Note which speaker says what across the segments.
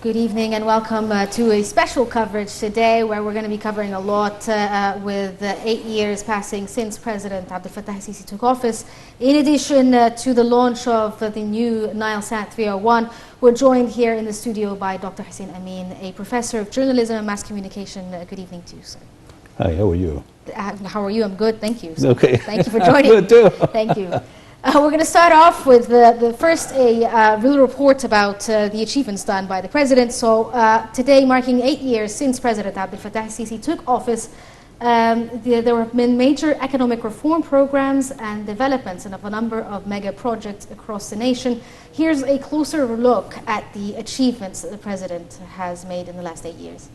Speaker 1: Good evening and welcome to a special coverage today where we're going to be covering a lot with 8 years passing since President Abdel Fattah al-Sisi took office. In addition to the launch of the new Nilesat 301, we're joined here in the studio by Dr. Hussein Amin, a professor of journalism and mass communication. Good evening to you, sir.
Speaker 2: Hi, how are you?
Speaker 1: How are you? I'm good, thank you.
Speaker 2: So okay.
Speaker 1: Thank you for joining.
Speaker 2: Good too.
Speaker 1: Thank you. We're going to start off with first a real report about the achievements done by the president. So today, marking 8 years since President Abdel Fattah al-Sisi took office, there have been major economic reform programs and developments and of a number of mega projects across the nation. Here's a closer look at the achievements that the president has made in the last 8 years.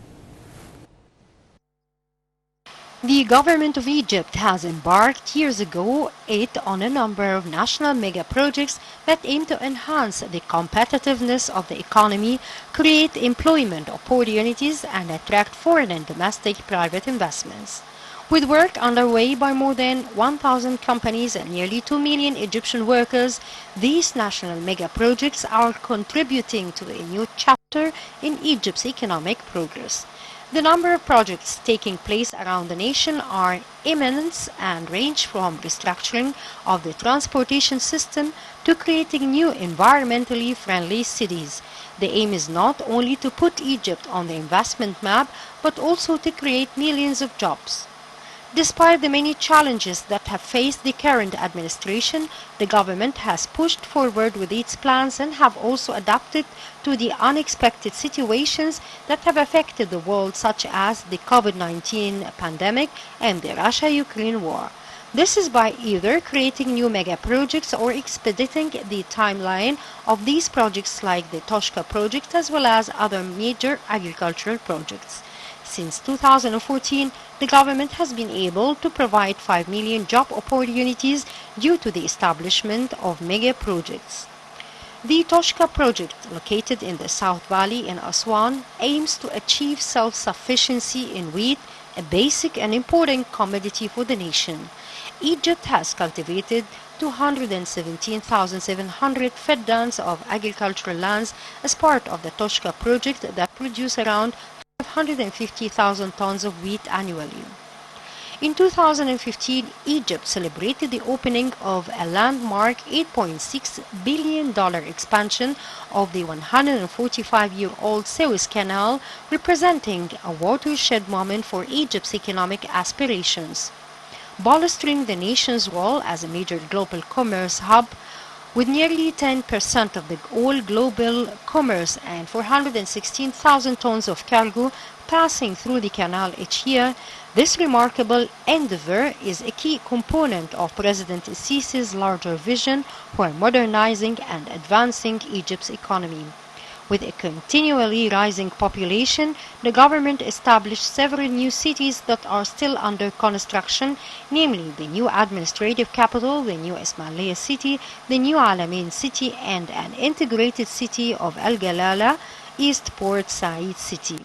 Speaker 3: The government of Egypt has embarked years ago on a number of national mega projects that aim to enhance the competitiveness of the economy, create employment opportunities, and attract foreign and domestic private investments. With work underway by more than 1,000 companies and nearly 2 million Egyptian workers, these national mega projects are contributing to a new chapter in Egypt's economic progress. The number of projects taking place around the nation are immense and range from restructuring of the transportation system to creating new environmentally friendly cities. The aim is not only to put Egypt on the investment map, but also to create millions of jobs. Despite the many challenges that have faced the current administration, the government has pushed forward with its plans and have also adapted to the unexpected situations that have affected the world, such as the COVID-19 pandemic and the Russia-Ukraine war. This is by either creating new mega projects or expediting the timeline of these projects like the Toshka project as well as other major agricultural projects. Since 2014, the government has been able to provide 5 million job opportunities due to the establishment of mega projects. The Toshka project, located in the South Valley in Aswan, aims to achieve self-sufficiency in wheat, a basic and important commodity for the nation. Egypt has cultivated 217,700 feddans of agricultural lands as part of the Toshka project that produce around 550,000 tons of wheat annually. In 2015, Egypt celebrated the opening of a landmark $8.6 billion expansion of the 145-year-old Suez Canal, representing a watershed moment for Egypt's economic aspirations. Bolstering the nation's role as a major global commerce hub, with nearly 10% of the all global commerce and 416,000 tons of cargo passing through the canal each year, this remarkable endeavor is a key component of President al-Sisi's larger vision for modernizing and advancing Egypt's economy. With a continually rising population, the government established several new cities that are still under construction, namely the new administrative capital, the new Ismailia city, the new Amin city, and an integrated city of Al-Galala, East Port Said city.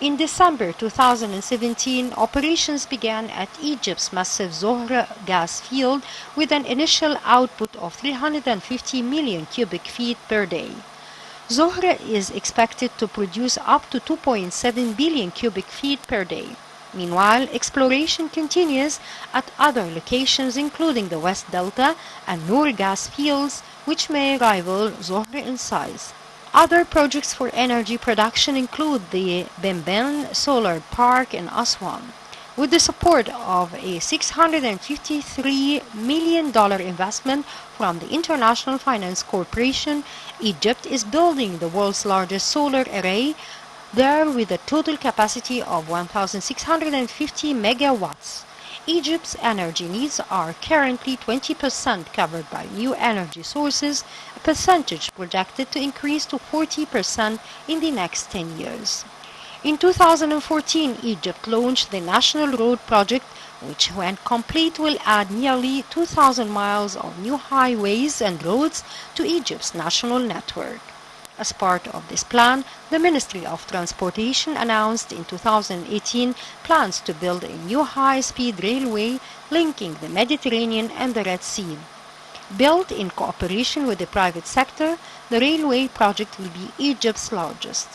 Speaker 3: In December 2017, operations began at Egypt's massive Zohr gas field with an initial output of 350 million cubic feet per day. Zohr is expected to produce up to 2.7 billion cubic feet per day. Meanwhile, exploration continues at other locations including the West Delta and Noor gas fields, which may rival Zohr in size. Other projects for energy production include the Bemben Solar Park in Aswan. With the support of a $653 million investment from the International Finance Corporation, Egypt is building the world's largest solar array there with a total capacity of 1,650 megawatts. Egypt's energy needs are currently 20% covered by new energy sources, a percentage projected to increase to 40% in the next 10 years. In 2014, Egypt launched the National Road Project, which when complete will add nearly 2,000 miles of new highways and roads to Egypt's national network. As part of this plan, the Ministry of Transportation announced in 2018 plans to build a new high-speed railway linking the Mediterranean and the Red Sea. Built in cooperation with the private sector, the railway project will be Egypt's largest.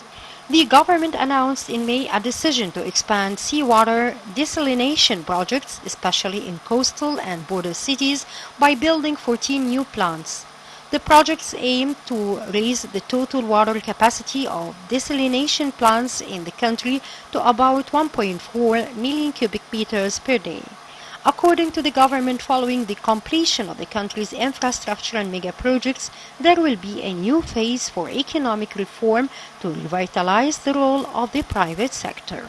Speaker 3: The government announced in May a decision to expand seawater desalination projects, especially in coastal and border cities, by building 14 new plants. The projects aim to raise the total water capacity of desalination plants in the country to about 1.4 million cubic meters per day. According to the government, following the completion of the country's infrastructure and mega projects, there will be a new phase for economic reform to revitalize the role of the private sector.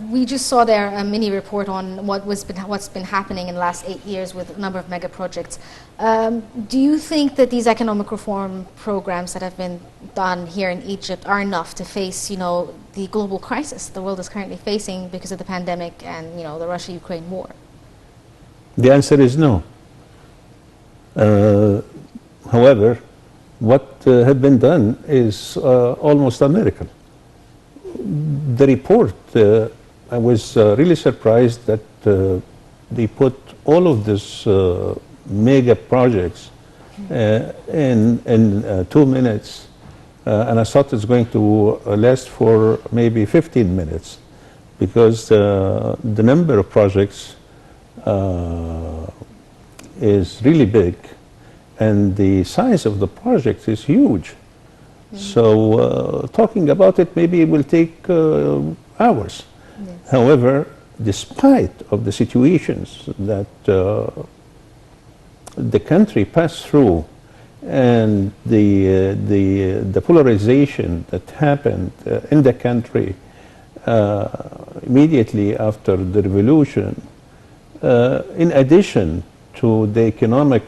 Speaker 1: We just saw there a mini report on what's been happening in the last 8 years with a number of mega projects. Do you think that these economic reform programs that have been done here in Egypt are enough to face, the global crisis the world is currently facing because of the pandemic and, the Russia-Ukraine war?
Speaker 2: The answer is no. However, what had been done is almost a miracle. The report, I was really surprised that they put all of these mega projects in 2 minutes, and I thought it's going to last for maybe 15 minutes, because the number of projects is really big, and the size of the project is huge. So talking about it maybe will take hours.
Speaker 1: Yes.
Speaker 2: However, despite of the situations that the country passed through and the polarization that happened in the country immediately after the revolution, in addition to the economic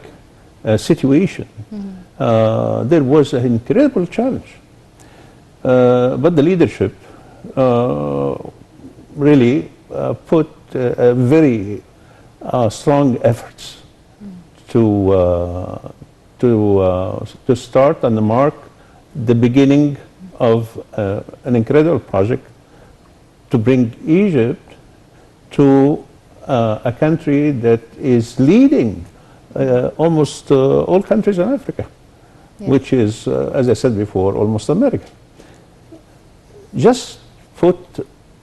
Speaker 2: situation, there was an incredible challenge. But the leadership really put very strong efforts to start and mark the beginning of an incredible project to bring Egypt to a country that is leading almost all countries in Africa, which is, as I said before, almost America. Just put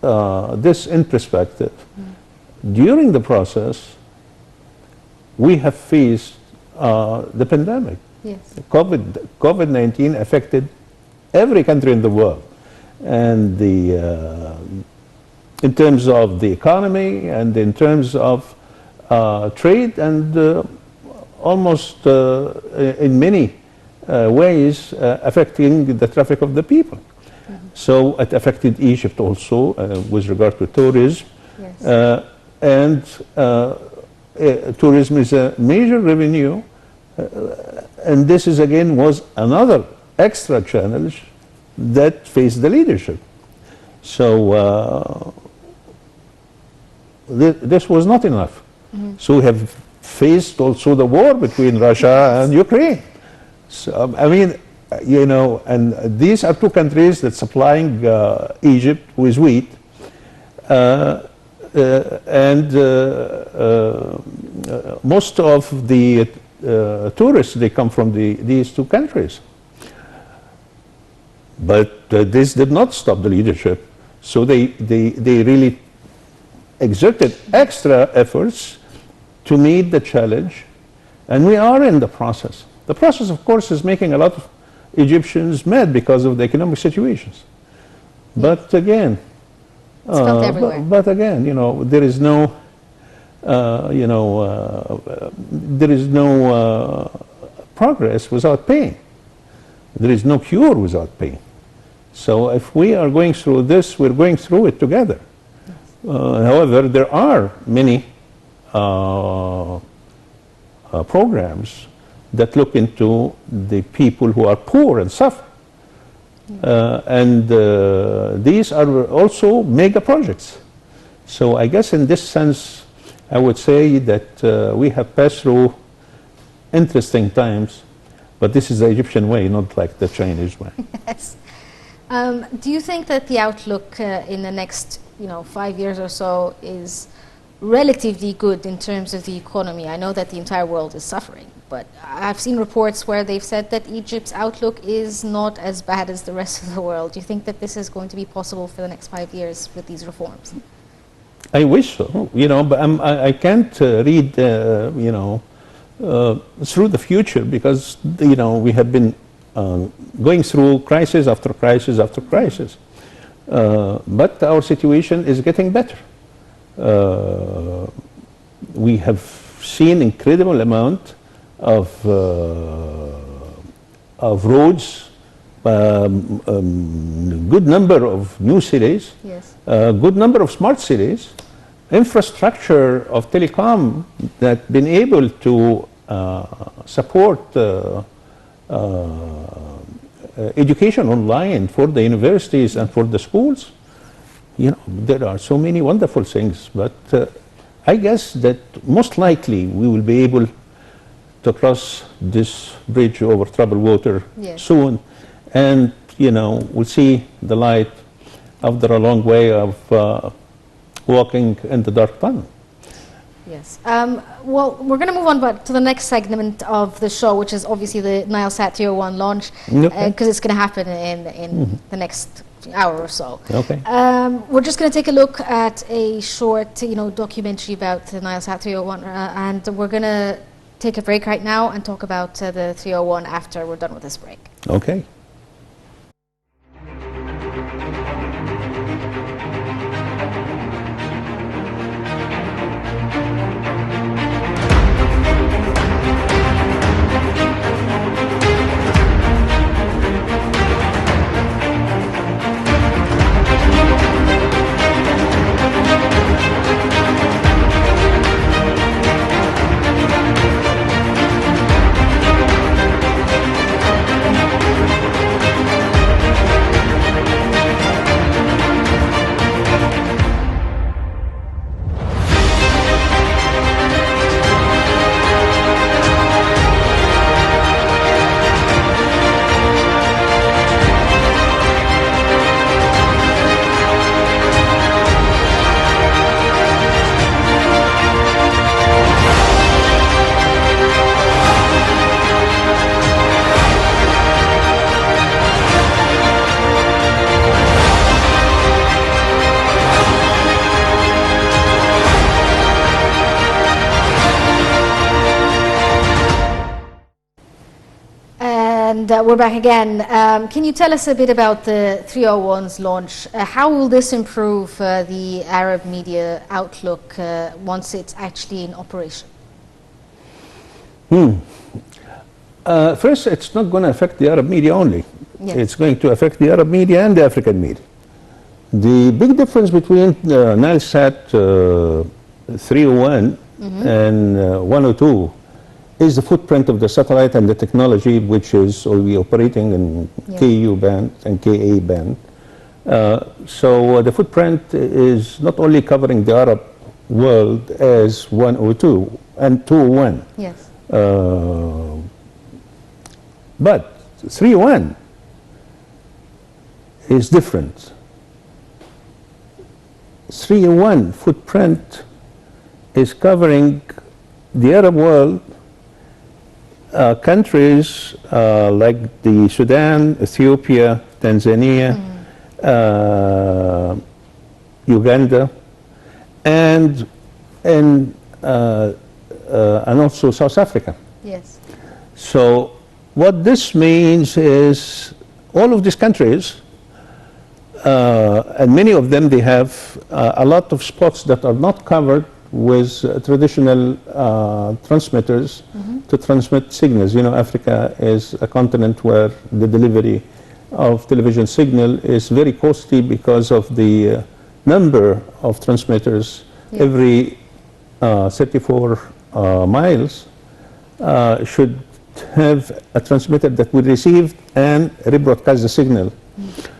Speaker 2: this in perspective. During the process, we have faced the pandemic.
Speaker 1: Yes.
Speaker 2: COVID-19 affected every country in the world, and in terms of the economy and in terms of trade, and almost in many ways affecting the traffic of the people. So it affected Egypt also with regard to tourism.
Speaker 1: Yes.
Speaker 2: And tourism is a major revenue, and this is again was another extra challenge that faced the leadership. So this was not enough. So we have faced also the war between Russia and Ukraine. So, I mean, and these are two countries that supplying Egypt with wheat, and most of the tourists, they come from these two countries. But this did not stop the leadership, so they really exerted extra efforts to meet the challenge, and we are in the process. The process, of course, is making a lot of Egyptians mad because of the economic situations. But again,
Speaker 1: it's felt everywhere.
Speaker 2: But again, there is no, progress without pain. There is no cure without pain. So if we are going through this, we're going through it together. However, there are many programs that look into the people who are poor and suffer. And these are also mega projects. So I guess in this sense, I would say that we have passed through interesting times, but this is the Egyptian way, not like the Chinese way.
Speaker 1: Yes. Do you think that the outlook in the next 5 years or so is relatively good in terms of the economy. I know that the entire world is suffering, but I've seen reports where they've said that Egypt's outlook is not as bad as the rest of the world. Do you think that this is going to be possible for the next 5 years with these reforms?
Speaker 2: I wish so, but I can't read, through the future, because, we have been going through crisis after crisis after crisis. But our situation is getting better. We have seen incredible amount of roads, good number of new cities,
Speaker 1: Yes.
Speaker 2: good number of smart cities, infrastructure of telecom that been able to support education online for the universities and for the schools. There are so many wonderful things, but I guess that most likely we will be able to cross this bridge over troubled water
Speaker 1: Yes.
Speaker 2: soon, and we'll see the light after a long way of walking in the dark tunnel.
Speaker 1: Yes. Well, we're going to move on to the next segment of the show, which is obviously the Nilesat 301 launch, because it's going to happen in the next hour or so.
Speaker 2: Okay.
Speaker 1: We're just going to take a look at a short, documentary about the Nilesat 301, and we're going to take a break right now and talk about the 301 after we're done with this break.
Speaker 2: Okay.
Speaker 1: And we're back again. Can you tell us a bit about the 301's launch? How will this improve the Arab media outlook once it's actually in operation?
Speaker 2: First, it's not going to affect the Arab media only.
Speaker 1: Yes.
Speaker 2: It's going to affect the Arab media and the African media. The big difference between Nilesat 301 and 102 is the footprint of the satellite and the technology, which is we operating in KU band and KA band. So the footprint is not only covering the Arab world as 102 and 201.
Speaker 1: Yes.
Speaker 2: But 301 is different. 301 footprint is covering the Arab world, countries like the Sudan, Ethiopia, Tanzania, Uganda, and also South Africa.
Speaker 1: Yes.
Speaker 2: So what this means is all of these countries, and many of them, they have a lot of spots that are not covered with traditional transmitters to transmit signals. Africa is a continent where the delivery of television signal is very costly because of the number of transmitters every 34 miles should have a transmitter that will receive and rebroadcast the signal.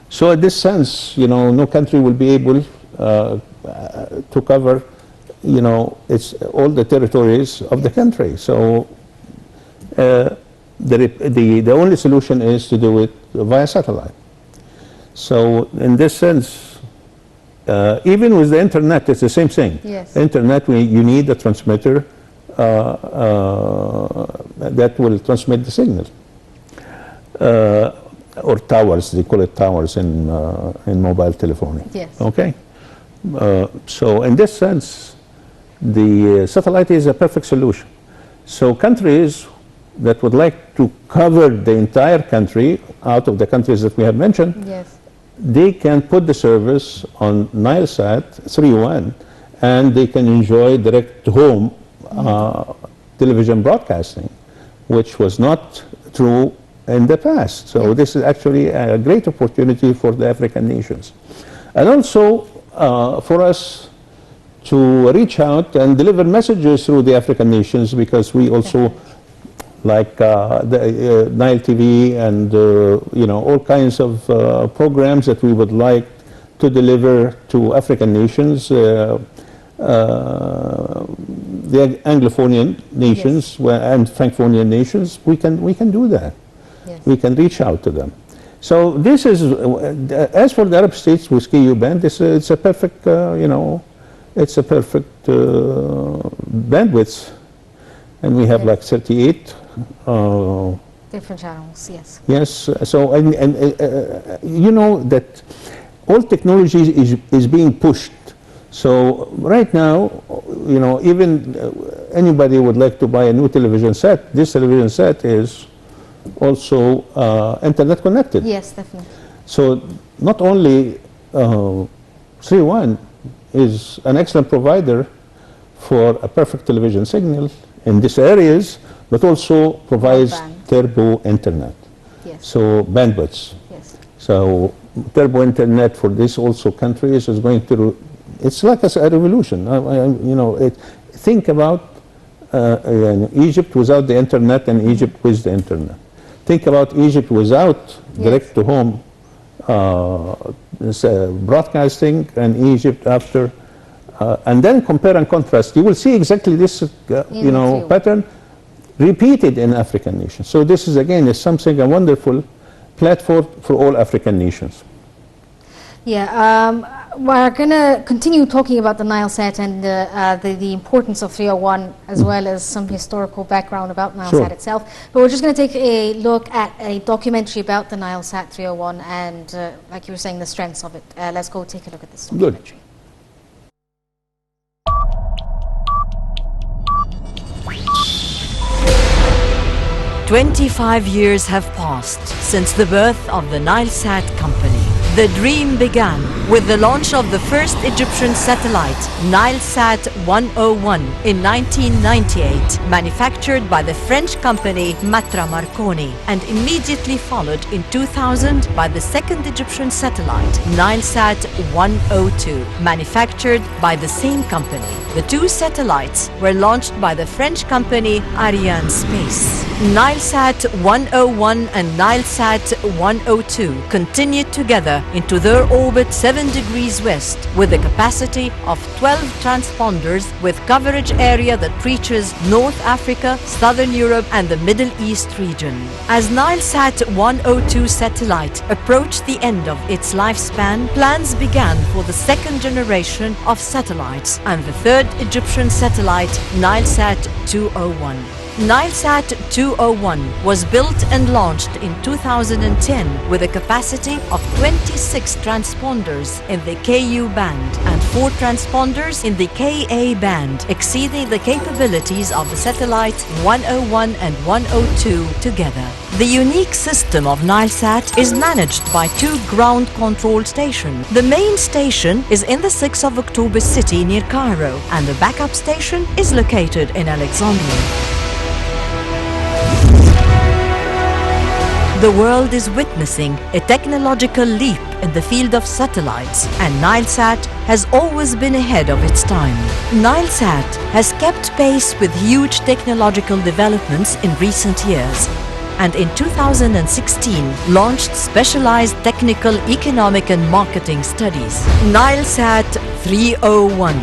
Speaker 2: So in this sense, no country will be able to cover, it's all the territories of the country. So the only solution is to do it via satellite. So in this sense, even with the internet, it's the same thing.
Speaker 1: Yes.
Speaker 2: Internet, you need a transmitter that will transmit the signal. Or towers, they call it towers in mobile telephony.
Speaker 1: Yes.
Speaker 2: Okay? So in this sense, the satellite is a perfect solution. So countries that would like to cover the entire country out of the countries that we have mentioned,
Speaker 1: Yes.
Speaker 2: they can put the service on Nilesat 3.1 and they can enjoy direct-to-home television broadcasting, which was not true in the past. So this is actually a great opportunity for the African nations. And also for us to reach out and deliver messages through the African nations, because we also like the Nile TV and you know, all kinds of programs that we would like to deliver to African nations, the Anglophonian nations and Francophonian nations. We can do that.
Speaker 1: Yes.
Speaker 2: We can reach out to them. So this is, as for the Arab states with KU band, it's a perfect, you know, it's a perfect bandwidth, and we have like 38
Speaker 1: different channels. Yes.
Speaker 2: Yes. So and you know that all technology is being pushed. So right now, you know, even anybody would like to buy a new television set. This television set is also internet connected.
Speaker 1: Yes, definitely.
Speaker 2: So not only 3.1 is an excellent provider for a perfect television signal in these areas, but also provides
Speaker 1: Broadband.
Speaker 2: turbo internet.
Speaker 1: Yes.
Speaker 2: So bandwidths.
Speaker 1: Yes.
Speaker 2: So turbo internet for these also countries is going to, it's like a revolution. You know, think about Egypt without the internet and Egypt with the internet. Think about Egypt without direct-to-home broadcasting and Egypt after, and then compare and contrast. You will see exactly this, you know, pattern repeated in African nations. So this is again a wonderful platform for all African nations.
Speaker 1: Yeah, we're going to continue talking about the Nilesat and the importance of 301, as well as some historical background about Nilesat itself. But we're just going to take a look at a documentary about the Nilesat 301 and, like you were saying, the strengths of it. Let's go take a look at this documentary.
Speaker 2: Good.
Speaker 4: 25 years have passed since the birth of the Nilesat company. The dream began with the launch of the first Egyptian satellite, Nilesat 101, in 1998, manufactured by the French company Matra Marconi, and immediately followed in 2000 by the second Egyptian satellite, Nilesat 102, manufactured by the same company. The two satellites were launched by the French company Ariane Space. Nilesat 101 and Nilesat 102 continued together into their orbit 7 degrees west with a capacity of 12 transponders with coverage area that reaches North Africa, Southern Europe and the Middle East region. As Nilesat 102 satellite approached the end of its lifespan, plans began for the second generation of satellites and the third Egyptian satellite, Nilesat 201. Nilesat 201 was built and launched in 2010 with a capacity of 26 transponders in the KU band and 4 transponders in the KA band, exceeding the capabilities of the satellites 101 and 102 together. The unique system of Nilesat is managed by 2 ground control stations. The main station is in the 6th of October city near Cairo, and the backup station is located in Alexandria. The world is witnessing a technological leap in the field of satellites, and Nilesat has always been ahead of its time. Nilesat has kept pace with huge technological developments in recent years, and in 2016 launched specialized technical, economic and marketing studies. Nilesat 301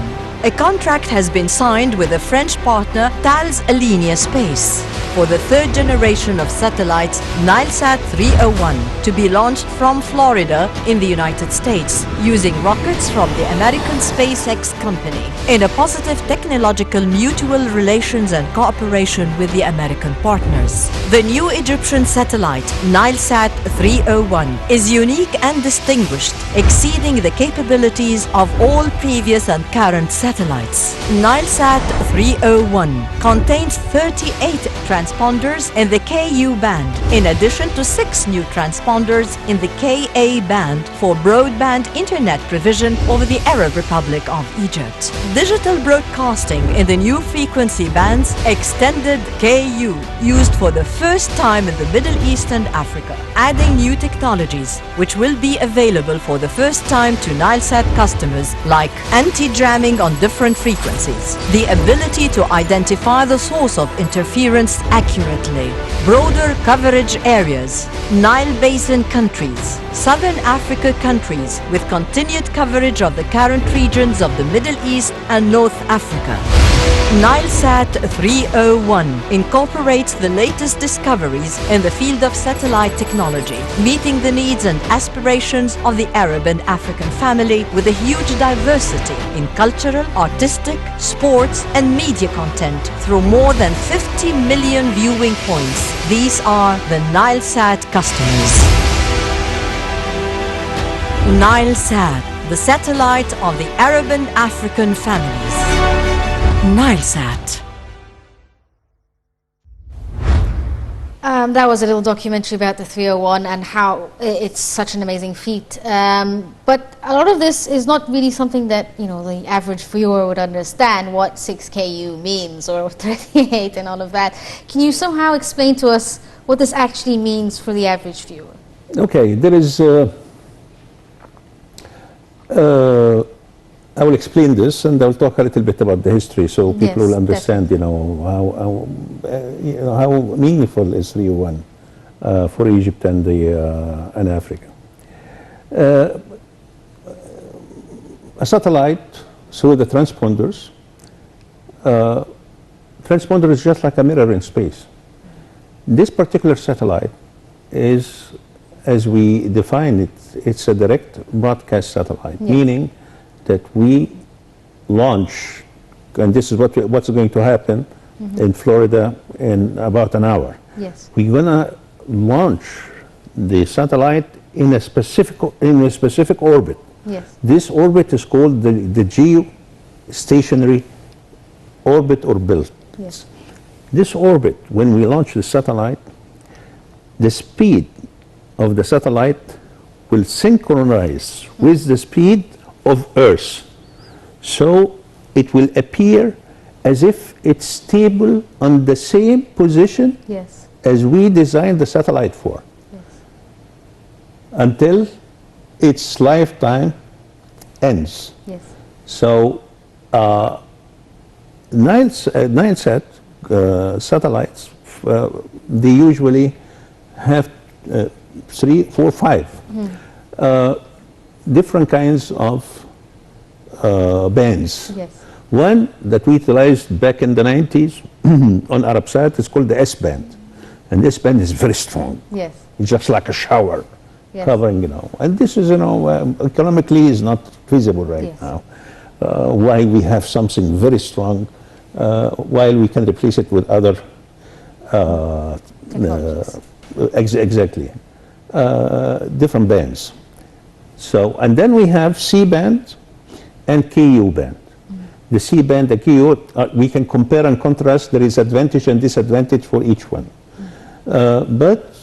Speaker 4: a contract has been signed with the French partner Thales Alenia Space for the third generation of satellites Nilesat 301 to be launched from Florida in the United States using rockets from the American SpaceX company in a positive technological mutual relations and cooperation with the American partners. The new Egyptian satellite Nilesat 301 is unique and distinguished, exceeding the capabilities of all previous and current satellites. Nilesat 301 contains 38 transponders in the Ku band, in addition to 6 new transponders in the Ka band for broadband internet provision over the Arab Republic of Egypt. Digital broadcasting in the new frequency bands extended Ku, used for the first time in the Middle East and Africa, adding new technologies which will be available for the first time to Nilesat customers like anti-jamming on different frequencies, the ability to identify the source of interference accurately, broader coverage areas, Nile Basin countries, Southern Africa countries with continued coverage of the current regions of the Middle East and North Africa. Nilesat 301 incorporates the latest discoveries in the field of satellite technology, meeting the needs and aspirations of the Arab and African family with a huge diversity in cultural, artistic, sports and media content through more than 50 million viewing points. These are the Nilesat customers. Nilesat, the satellite of the Arab and African families. Nilesat.
Speaker 1: That was a little documentary about the 301 and how it's such an amazing feat. But a lot of this is not really something that, you know, the average viewer would understand, what 6Ku means or 38 and all of that. Can you somehow explain to us what this actually means for the average viewer?
Speaker 2: Okay, there is I will explain this, and I'll talk a little bit about the history, so people will understand, you know, how meaningful is 301 for Egypt and Africa. A satellite through the transponders. Transponder is just like a mirror in space. This particular satellite is, as we define it, it's a direct broadcast satellite, meaning that we launch, and this is what's going to happen in Florida in about an hour.
Speaker 1: Yes.
Speaker 2: We're gonna launch the satellite in a specific orbit.
Speaker 1: Yes.
Speaker 2: This orbit is called the geostationary orbit or belt.
Speaker 1: Yes.
Speaker 2: This orbit, when we launch the satellite, the speed of the satellite will synchronize with the speed of Earth. So it will appear as if it's stable on the same position as we designed the satellite for, until its lifetime ends.
Speaker 1: Yes.
Speaker 2: So Nilesat satellites, they usually have 3, 4, 5 different kinds of bands.
Speaker 1: Yes.
Speaker 2: One that we utilized back in the 90s on Arabsat is called the S band, and this band is very strong.
Speaker 1: Yes.
Speaker 2: It's just like a shower covering, you know. And this is, you know, economically is not feasible right now. Why we have something very strong, while we can replace it with other exactly different bands. So, and then we have C band and Ku band. The C band, the Ku, we can compare and contrast. There is advantage and disadvantage for each one. But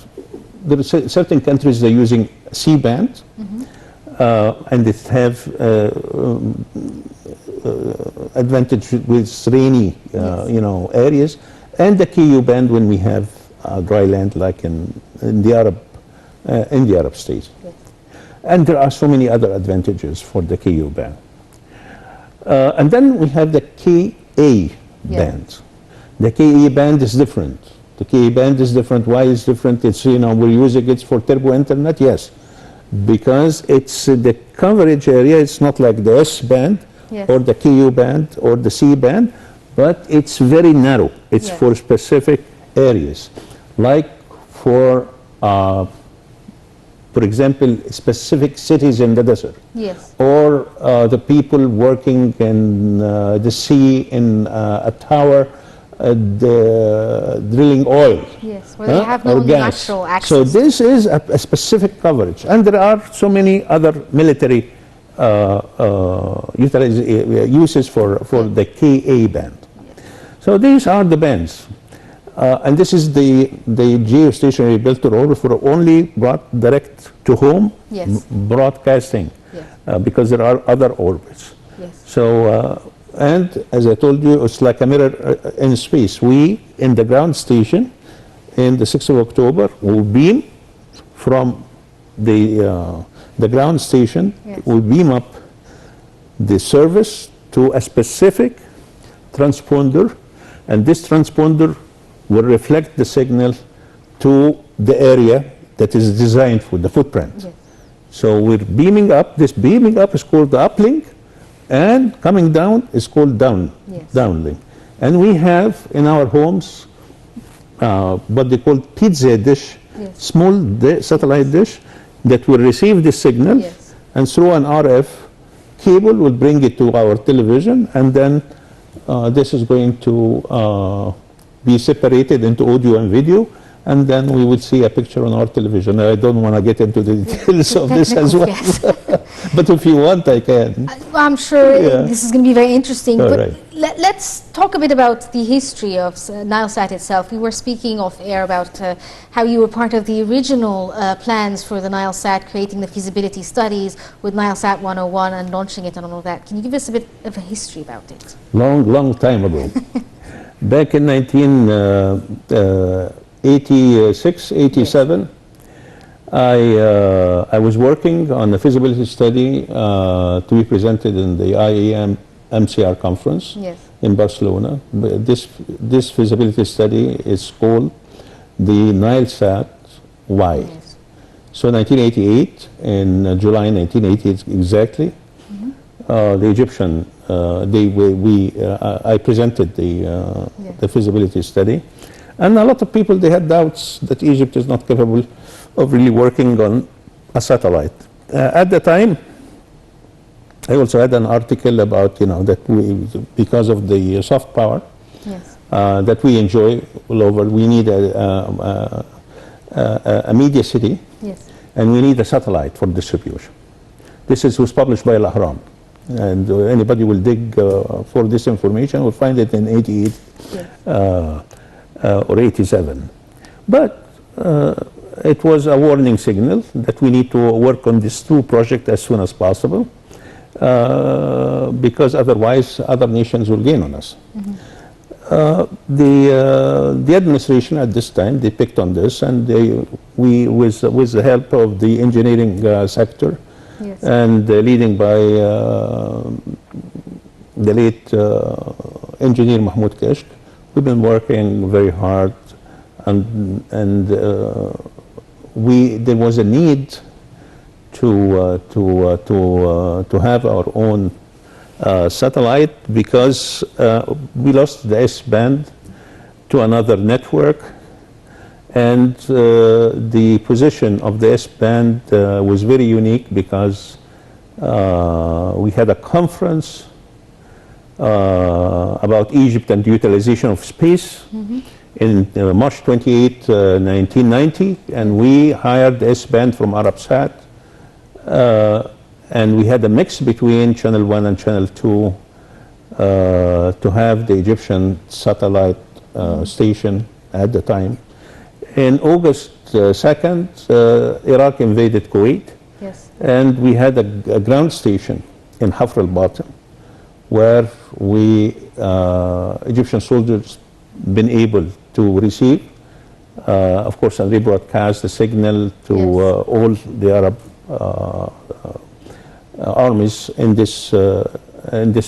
Speaker 2: there are certain countries that are using C band, and it have advantage with rainy, you know, areas, and the Ku band when we have dry land, like in the Arab states. Yes. And there are so many other advantages for the Ku band. And then we have the Ka band. The Ka band is different. The Ka band is different. Why is different? It's, you know, we're using it for turbo internet, yes, because it's the coverage area. It's not like the S band,
Speaker 1: Yes.
Speaker 2: or the KU band or the C band, but it's very narrow. It's
Speaker 1: Yes.
Speaker 2: for specific areas, like for example, specific cities in the desert,
Speaker 1: Yes.
Speaker 2: or the people working in the sea in a tower drilling oil.
Speaker 1: Yes, where they have
Speaker 2: or
Speaker 1: no
Speaker 2: gas.
Speaker 1: natural access.
Speaker 2: So this is a specific coverage, and there are so many other military uses for the KA band. So these are the bands. And this is the geostationary filter orbit for only direct to home
Speaker 1: Yes.
Speaker 2: broadcasting,
Speaker 1: Yes.
Speaker 2: because there are other orbits.
Speaker 1: Yes.
Speaker 2: So, and as I told you, it's like a mirror in space. We, in the ground station, in the 6th of October, will beam from the ground station,
Speaker 1: Yes.
Speaker 2: will beam up the service to a specific transponder, and this transponder will reflect the signal to the area that is designed for the footprint.
Speaker 1: Yes.
Speaker 2: So we're beaming up. This beaming up is called the uplink, and coming down is called
Speaker 1: Yes.
Speaker 2: downlink. And we have in our homes what they call pizza dish,
Speaker 1: Yes.
Speaker 2: small satellite dish that will receive the signal,
Speaker 1: Yes.
Speaker 2: and through an RF cable will bring it to our television, and then this is going to be separated into audio and video, and then we will see a picture on our television. I don't want to get into the details of this as well.
Speaker 1: Yes.
Speaker 2: But if you want, I can.
Speaker 1: I'm sure
Speaker 2: Yeah.
Speaker 1: this is going to be very interesting.
Speaker 2: All
Speaker 1: But
Speaker 2: right.
Speaker 1: let's talk a bit about the history of Nilesat itself. We were speaking off air about how you were part of the original plans for the Nilesat, creating the feasibility studies with Nilesat 101 and launching it and all of that. Can you give us a bit of a history about it?
Speaker 2: Long time ago. Back in 1986, 87, I was working on a feasibility study to be presented in the IAM MCR conference
Speaker 1: Yes.
Speaker 2: in Barcelona. This feasibility study is called the Nilesat Y.
Speaker 1: Yes.
Speaker 2: So 1988, in July 1988 exactly, the Egyptian, I presented the feasibility study, and a lot of people, they had doubts that Egypt is not capable of really working on a satellite. At the time, I also had an article about, that because of the soft power
Speaker 1: Yes.
Speaker 2: that we enjoy all over, we need a media city,
Speaker 1: Yes.
Speaker 2: and we need a satellite for distribution. Was published by Al-Ahram, and anybody will dig for this information will find it in 88
Speaker 1: Yes.
Speaker 2: or 87. But it was a warning signal that we need to work on these two projects as soon as possible, because otherwise other nations will gain on us. The administration at this time, they picked on this, and we, with the help of the engineering sector,
Speaker 1: Yes.
Speaker 2: and leading by the late engineer Mahmoud Keshk, we've been working very hard, and there was a need to have our own satellite, because we lost the S-band to another network, and the position of the S-band was very unique, because we had a conference about Egypt and utilization of space in March 28, 1990, and we hired the S-band from Arabsat, and we had a mix between Channel 1 and Channel 2 to have the Egyptian satellite station at the time. In August 2nd, Iraq invaded Kuwait,
Speaker 1: Yes.
Speaker 2: and we had a ground station in Hafr al-Batin, where Egyptian soldiers been able to receive, of course, and rebroadcast the signal to all the Arab armies in this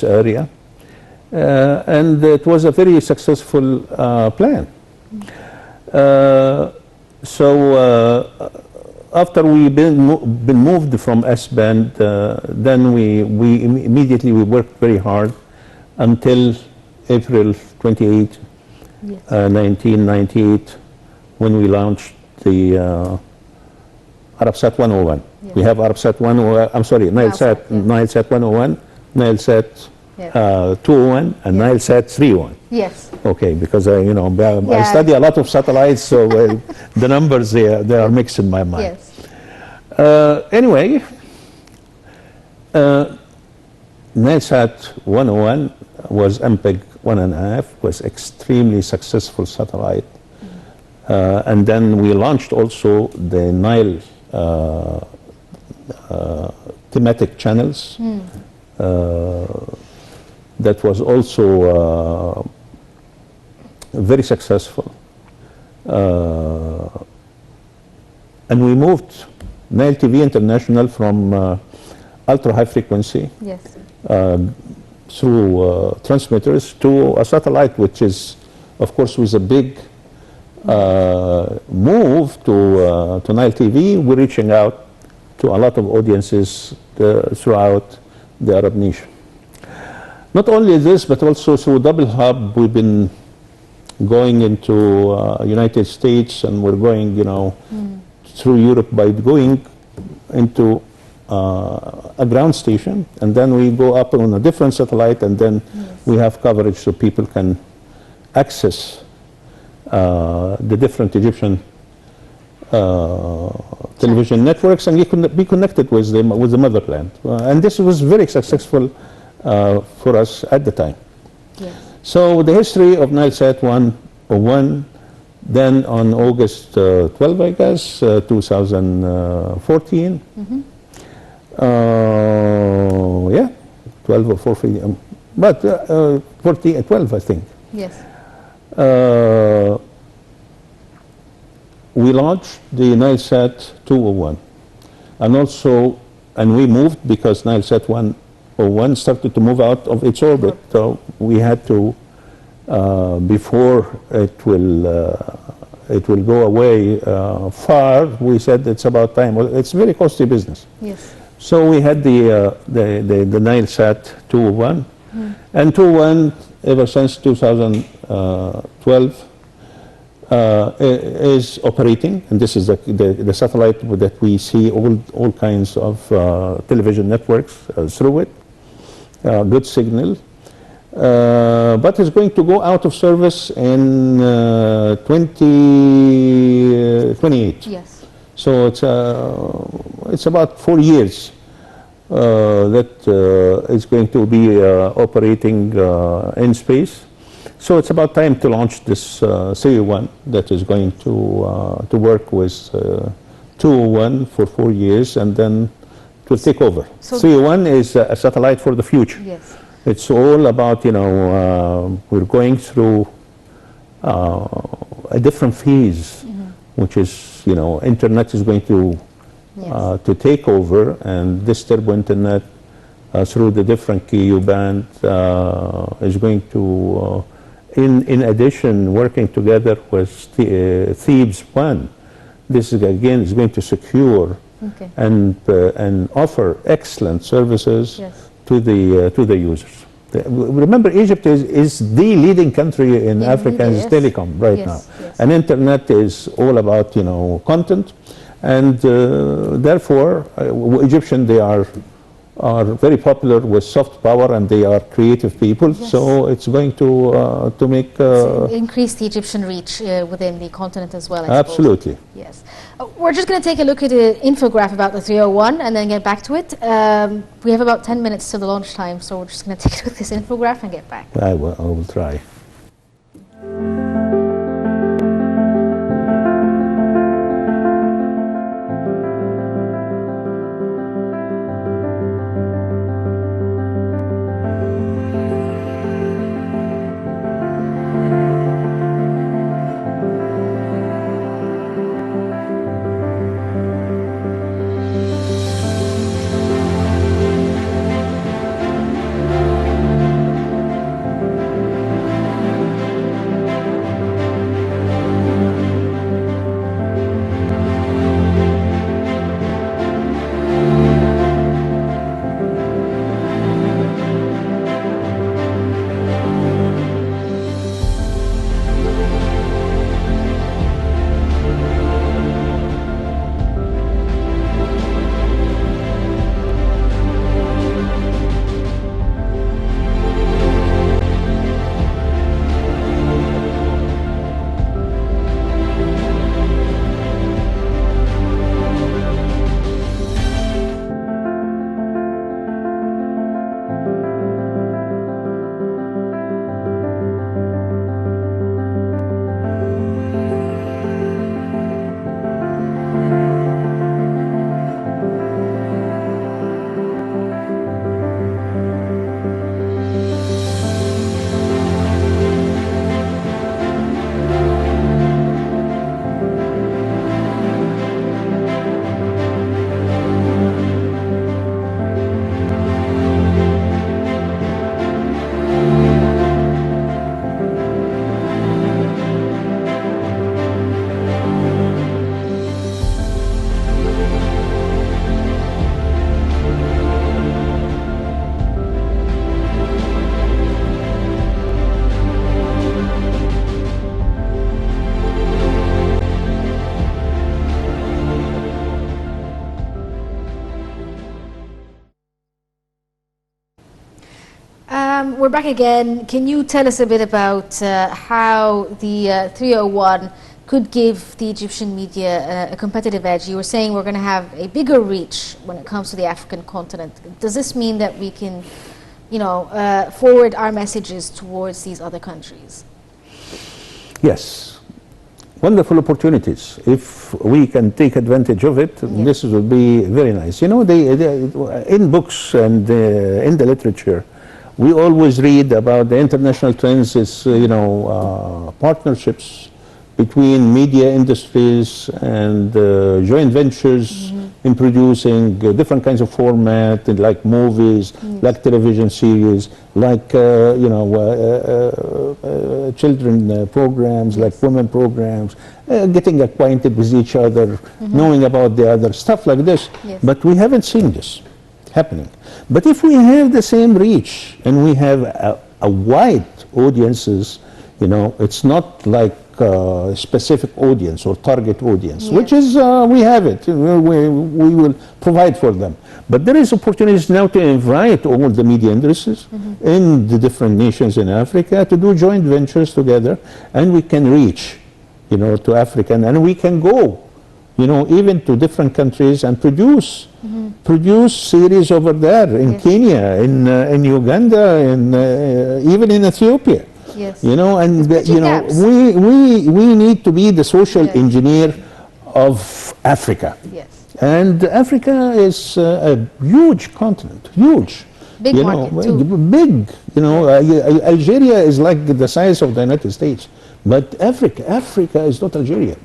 Speaker 2: area, and it was a very successful plan. So after we been moved from S-band, then we immediately worked very hard until April 28,
Speaker 1: Yes.
Speaker 2: 1998, when we launched the Arabsat 101.
Speaker 1: Yes.
Speaker 2: We have Arabsat 101, I'm sorry,
Speaker 1: Nilesat, yeah.
Speaker 2: Nilesat 101, Nilesat
Speaker 1: Yes.
Speaker 2: 201, and
Speaker 1: Yes.
Speaker 2: Nilesat 301.
Speaker 1: Yes.
Speaker 2: Okay, because I
Speaker 1: Yeah.
Speaker 2: study a lot of satellites, so the numbers they are mixed in my mind.
Speaker 1: Yes.
Speaker 2: Anyway, Nilesat 101 was MPEG 1.5, was extremely successful satellite. And then we launched also the Nile thematic channels. That was also very successful. And we moved Nile TV International from ultra high frequency
Speaker 1: Yes.
Speaker 2: through transmitters to a satellite, which is, of course, was a big move to Nile TV. We're reaching out to a lot of audiences throughout the Arab nation. Not only this, but also through Double Hub, we've been going into United States, and we're going, through Europe by going into a ground station, and then we go up on a different satellite, and then we have coverage so people can access the different Egyptian television networks, and you can be connected with the motherland. And this was very successful for us at the time.
Speaker 1: Yes.
Speaker 2: So the history of Nilesat 101, then on August 12, I guess, 2014. Yeah, 12 or 14, but 12, I think.
Speaker 1: Yes.
Speaker 2: We launched the Nilesat 201, and we moved because Nilesat 101 started to move out of its orbit. So we had to, before it will go away far, we said it's about time. Well, it's very costly business.
Speaker 1: Yes.
Speaker 2: So we had the Nilesat 201, and 201 ever since 2012 is operating, and this is the satellite that we see all kinds of television networks through it. Good signal, but it's going to go out of service in 2028.
Speaker 1: Yes.
Speaker 2: So it's about 4 years that it's going to be operating in space. So it's about time to launch this 301 that is going to work with 201 for 4 years, and then it will take over.
Speaker 1: So
Speaker 2: 301 is a satellite for the future.
Speaker 1: Yes.
Speaker 2: It's all about, we're going through a different phase, which is, internet is going to take over, and this turbo internet through the different KU band is going to, in addition, working together with Thebes 1. This is, again, is going to secure and offer excellent services to the users. Remember, Egypt is the leading country in Africa in telecom right now.
Speaker 1: Yes.
Speaker 2: And internet is all about, content. And therefore, Egyptians, they are very popular with soft power, and they are creative people.
Speaker 1: Yes.
Speaker 2: So it's going to make
Speaker 1: increase the Egyptian reach within the continent as well, I suppose.
Speaker 2: absolutely.
Speaker 1: Yes. We're just going to take a look at an infograph about the 301 and then get back to it. We have about 10 minutes till the launch time, so we're just going to take a look at this infograph and get back.
Speaker 2: I will try.
Speaker 1: we're back again. Can you tell us a bit about how the 301 could give the Egyptian media a competitive edge? You were saying we're going to have a bigger reach when it comes to the African continent. Does this mean that we can, forward our messages towards these other countries?
Speaker 2: Yes. Wonderful opportunities. If we can take advantage of it, this will be very nice. You know, in books and in the literature, we always read about the international trends as, partnerships between media industries and joint ventures in producing different kinds of format, like movies, like television series, like children programs, like women programs, getting acquainted with each other, knowing about the other, stuff like this.
Speaker 1: Yes.
Speaker 2: But we haven't seen this happening. But if we have the same reach and we have a wide audiences, it's not like specific audience or target audience, which is, we have it, we will provide for them. But there is opportunities now to invite all the media industries in the different nations in Africa to do joint ventures together, and we can reach, to Africa, and we can go, even to different countries and produce series over there in Kenya, in Uganda, even in Ethiopia.
Speaker 1: Yes.
Speaker 2: We need to be the social engineer of Africa.
Speaker 1: Yes.
Speaker 2: And Africa is a huge continent, huge.
Speaker 1: Big market too.
Speaker 2: Big. Algeria is like the size of the United States. But Africa is not Algeria.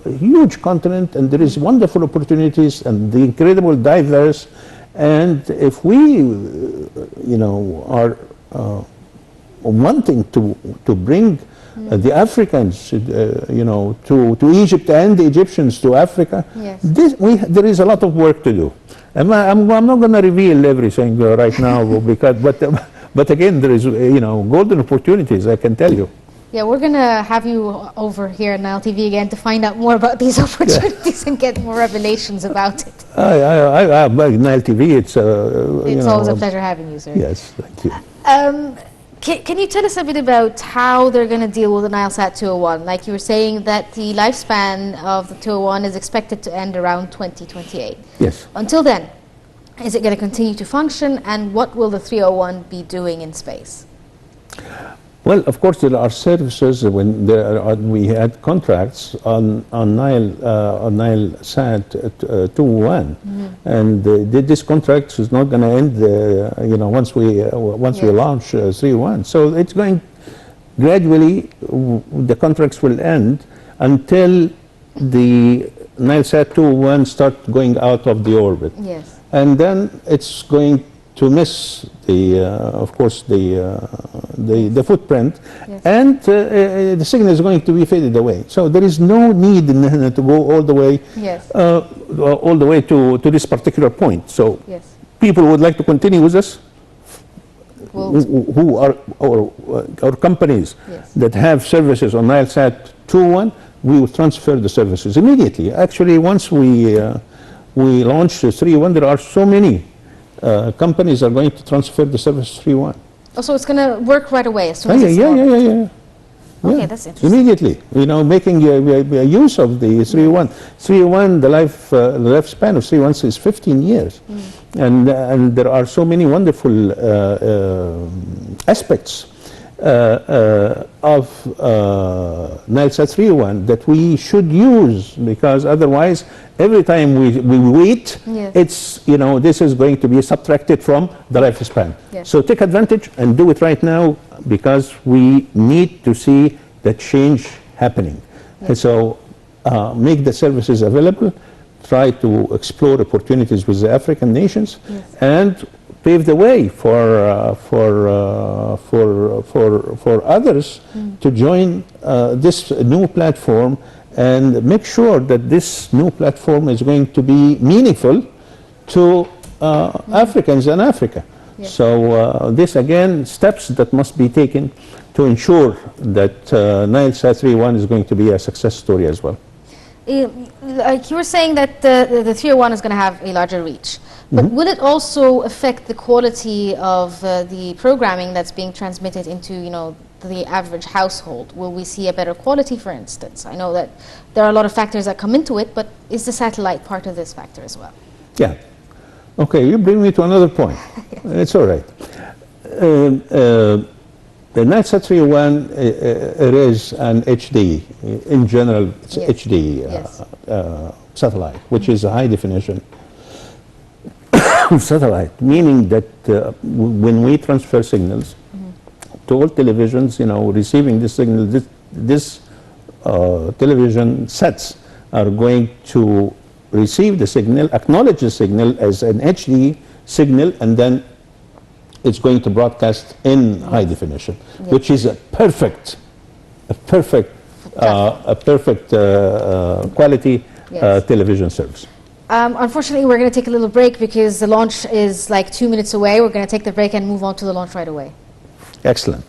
Speaker 2: A huge continent, and there is wonderful opportunities and the incredible diverse. And if we, are wanting to bring the Africans, to Egypt and the Egyptians to Africa, there is a lot of work to do. I'm not going to reveal everything right now, but again, there is golden opportunities, I can tell you.
Speaker 1: Yeah, we're going to have you over here on Nile TV again to find out more about these opportunities and get more revelations about it.
Speaker 2: Nile TV, it's
Speaker 1: always a pleasure having you, sir.
Speaker 2: Yes, thank you.
Speaker 1: Can you tell us a bit about how they're going to deal with the Nilesat 201? Like you were saying that the lifespan of the 201 is expected to end around 2028.
Speaker 2: Yes.
Speaker 1: Until then, is it going to continue to function, and what will the 301 be doing in space?
Speaker 2: Well, of course, there are services when we had contracts on Nilesat 201, and this contract is not going to end, once we launch 301. So it's going gradually. The contracts will end until the Nilesat 201 start going out of the orbit.
Speaker 1: Yes.
Speaker 2: And then it's going to miss of course, the footprint, and the signal is going to be faded away. So there is no need to go all the way, to this particular point. So people would like to continue with us, who are our companies that have services on Nilesat 201. We will transfer the services immediately. Actually, once we launch 301, there are so many companies are going to transfer the service 301.
Speaker 1: Oh, so it's going to work right away as soon as it's
Speaker 2: yeah.
Speaker 1: Okay, that's interesting.
Speaker 2: Immediately, making use of the 301. 301, the lifespan of 301 is 15 years. And there are so many wonderful aspects of Nilesat 301 that we should use, because otherwise every time we wait, it's this is going to be subtracted from the lifespan. So take advantage and do it right now, because we need to see the change happening. And so make the services available, try to explore opportunities with the African nations, and pave the way for others to join this new platform, and make sure that this new platform is going to be meaningful to Africans and Africa. So this again, steps that must be taken to ensure that Nilesat 301 is going to be a success story as well.
Speaker 1: Like you were saying that the 301 is going to have a larger reach, But will it also affect the quality of the programming that's being transmitted into, you know, the average household? Will we see a better quality, for instance? I know that there are a lot of factors that come into it, but is the satellite part of this factor as well?
Speaker 2: Yeah. Okay, you bring me to another point. It's all right. The Nilesat 301 it is an HD. In general, it's HD satellite, which is a high definition satellite, meaning that when we transfer signals to all televisions, you know, receiving this signal, this television sets are going to receive the signal, acknowledge the signal as an HD signal, and then it's going to broadcast in high definition, which is a perfect quality television service.
Speaker 1: Unfortunately, we're going to take a little break because the launch is like 2 minutes away. We're going to take the break and move on to the launch right away.
Speaker 2: Excellent.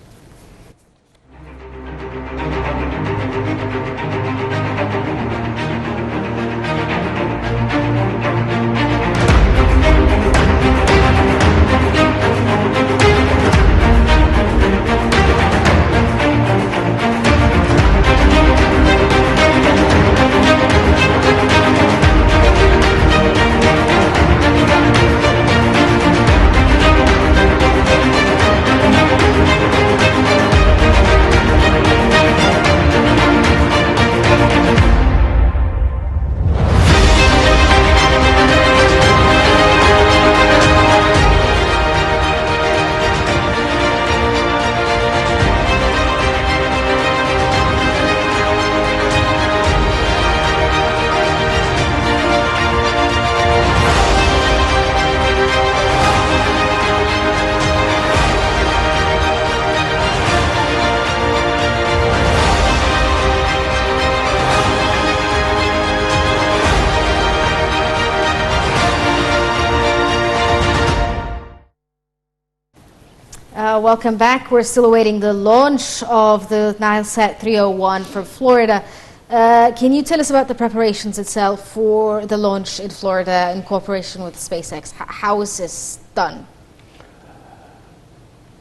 Speaker 1: Welcome back. We're still awaiting the launch of the Nilesat 301 from Florida. Can you tell us about the preparations itself for the launch in Florida in cooperation with SpaceX? How is this done?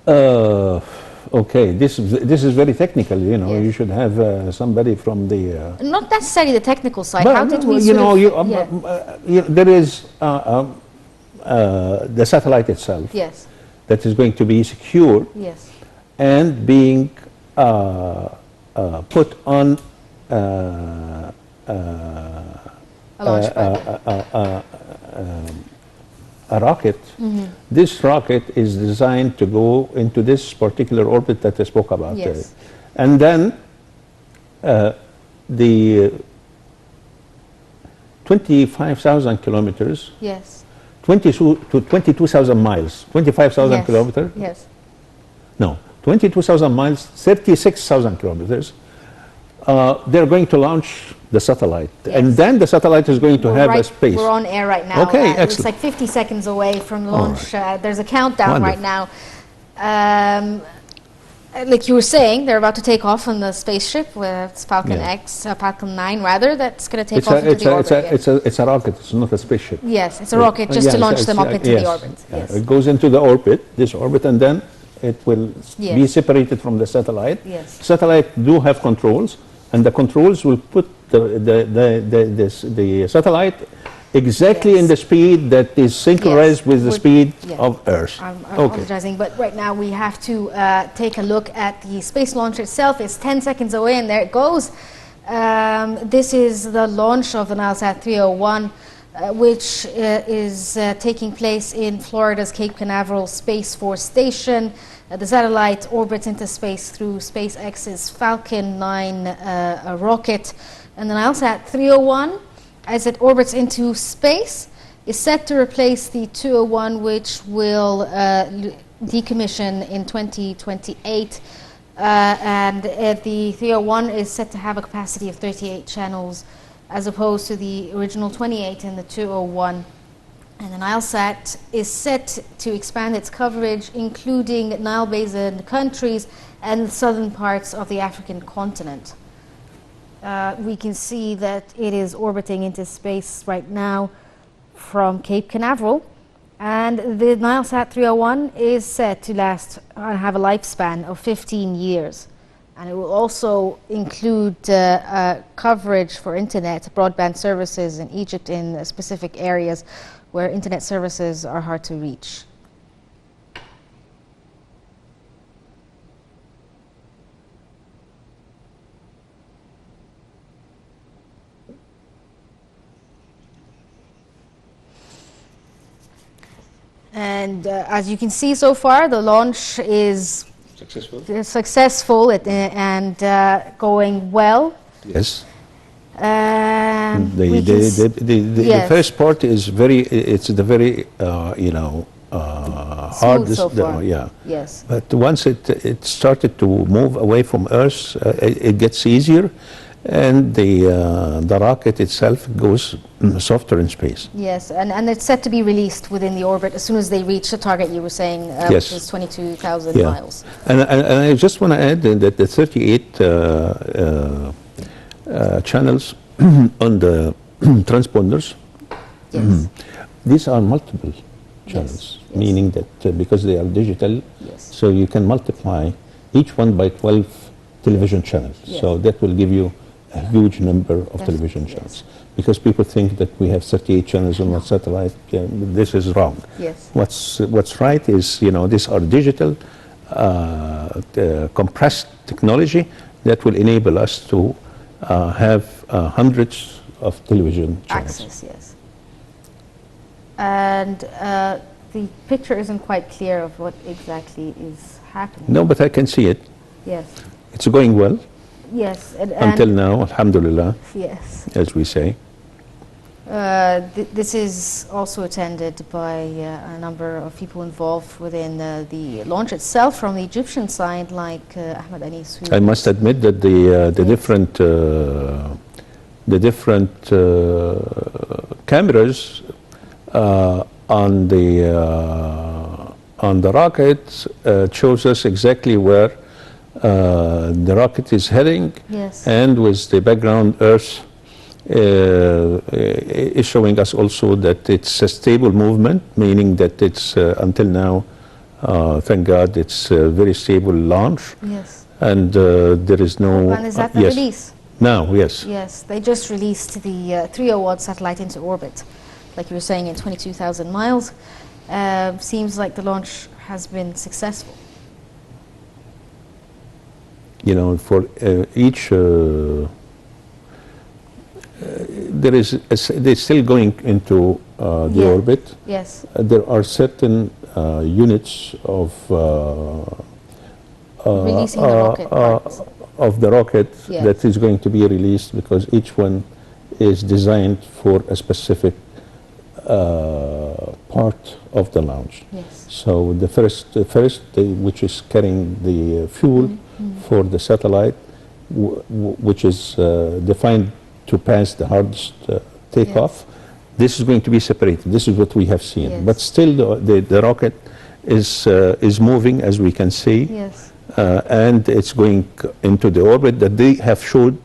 Speaker 2: Okay, this is very technical. You know, you should have somebody from the.
Speaker 1: Not necessarily the technical side.
Speaker 2: But
Speaker 1: How did we?
Speaker 2: There is the satellite itself.
Speaker 1: Yes.
Speaker 2: That is going to be secure.
Speaker 1: Yes.
Speaker 2: And being put on
Speaker 1: A launch pad.
Speaker 2: A rocket. This rocket is designed to go into this particular orbit that I spoke about.
Speaker 1: Yes.
Speaker 2: And then the 25,000 kilometers.
Speaker 1: Yes.
Speaker 2: 22,000 miles, 25,000 kilometers.
Speaker 1: Yes.
Speaker 2: No, 22,000 miles, 36,000 kilometers. They're going to launch the satellite, and then the satellite is going to have a space.
Speaker 1: We're on air right now.
Speaker 2: Okay, excellent.
Speaker 1: It's like 50 seconds away from launch. There's a countdown right now. Like you were saying, they're about to take off on the spaceship with Falcon X, Falcon 9 rather, that's going to take off into the orbit.
Speaker 2: It's a rocket, it's not a spaceship.
Speaker 1: Yes, it's a rocket just to launch them up into the orbit. Yes.
Speaker 2: It goes into the orbit, this orbit, and then it will be separated from the satellite.
Speaker 1: Yes.
Speaker 2: Satellite do have controls, and the controls will put the satellite exactly in the speed that is synchronized with the speed of Earth.
Speaker 1: I'm apologizing, but right now we have to take a look at the space launch itself. It's 10 seconds away, and there it goes. This is the launch of the Nilesat 301, which is taking place in Florida's Cape Canaveral Space Force Station. The satellite orbits into space through SpaceX's Falcon 9 rocket. And the Nilesat 301, as it orbits into space, is set to replace the 201, which will decommission in 2028. And the 301 is set to have a capacity of 38 channels, as opposed to the original 28 in the 201. And the Nilesat is set to expand its coverage, including Nile Basin countries and the southern parts of the African continent. We can see that it is orbiting into space right now from Cape Canaveral. And the Nilesat 301 is set to last have a lifespan of 15 years. And it will also include coverage for internet, broadband services in Egypt in specific areas where internet services are hard to reach. And as you can see so far, the launch is successful and going well.
Speaker 2: Yes.
Speaker 1: We can
Speaker 2: The first part is it's the very, hardest.
Speaker 1: so far.
Speaker 2: Yeah.
Speaker 1: Yes.
Speaker 2: But once it started to move away from Earth, it gets easier, and the rocket itself goes softer in space.
Speaker 1: Yes, and it's set to be released within the orbit as soon as they reach the target you were saying,
Speaker 2: Yes.
Speaker 1: which is 22,000
Speaker 2: Yeah.
Speaker 1: miles.
Speaker 2: And I just want to add that the 38 channels on the transponders,
Speaker 1: Yes.
Speaker 2: these are multiple channels,
Speaker 1: Yes.
Speaker 2: meaning that because they are digital,
Speaker 1: Yes.
Speaker 2: so you can multiply each one by 12 television channels.
Speaker 1: Yes.
Speaker 2: So that will give you a huge number of television
Speaker 1: Yes.
Speaker 2: channels. Because people think that we have 38 channels on one satellite. This is wrong.
Speaker 1: Yes.
Speaker 2: What's right is, these are digital, compressed technology that will enable us to have hundreds of television channels.
Speaker 1: Access, yes. And the picture isn't quite clear of what exactly is happening.
Speaker 2: No, but I can see it.
Speaker 1: Yes.
Speaker 2: It's going well
Speaker 1: Yes. And
Speaker 2: until now, alhamdulillah,
Speaker 1: yes.
Speaker 2: as we say.
Speaker 1: This is also attended by a number of people involved within the launch itself from the Egyptian side, like Ahmed Anis.
Speaker 2: I must admit that the different cameras on the rocket shows us exactly where the rocket is heading.
Speaker 1: Yes.
Speaker 2: And with the background Earth is showing us also that it's a stable movement, meaning that it's until now, thank God, it's a very stable launch.
Speaker 1: Yes.
Speaker 2: And there is no...
Speaker 1: And is that the
Speaker 2: yes.
Speaker 1: release?
Speaker 2: Now, yes.
Speaker 1: Yes, they just released the 301 satellite into orbit, like you were saying, in 22,000 miles. Seems like the launch has been successful.
Speaker 2: For each... they're still going into the orbit.
Speaker 1: Yes.
Speaker 2: There are certain units of
Speaker 1: Releasing the rocket parts.
Speaker 2: of the rocket
Speaker 1: Yes.
Speaker 2: that is going to be released, because each one is designed for a specific part of the launch.
Speaker 1: Yes.
Speaker 2: So the first which is carrying the fuel for the satellite, which is defined to pass the hardest takeoff. This is going to be separated. This is what we have seen.
Speaker 1: Yes.
Speaker 2: But still, the rocket is moving, as we can see.
Speaker 1: Yes.
Speaker 2: And it's going into the orbit that they have showed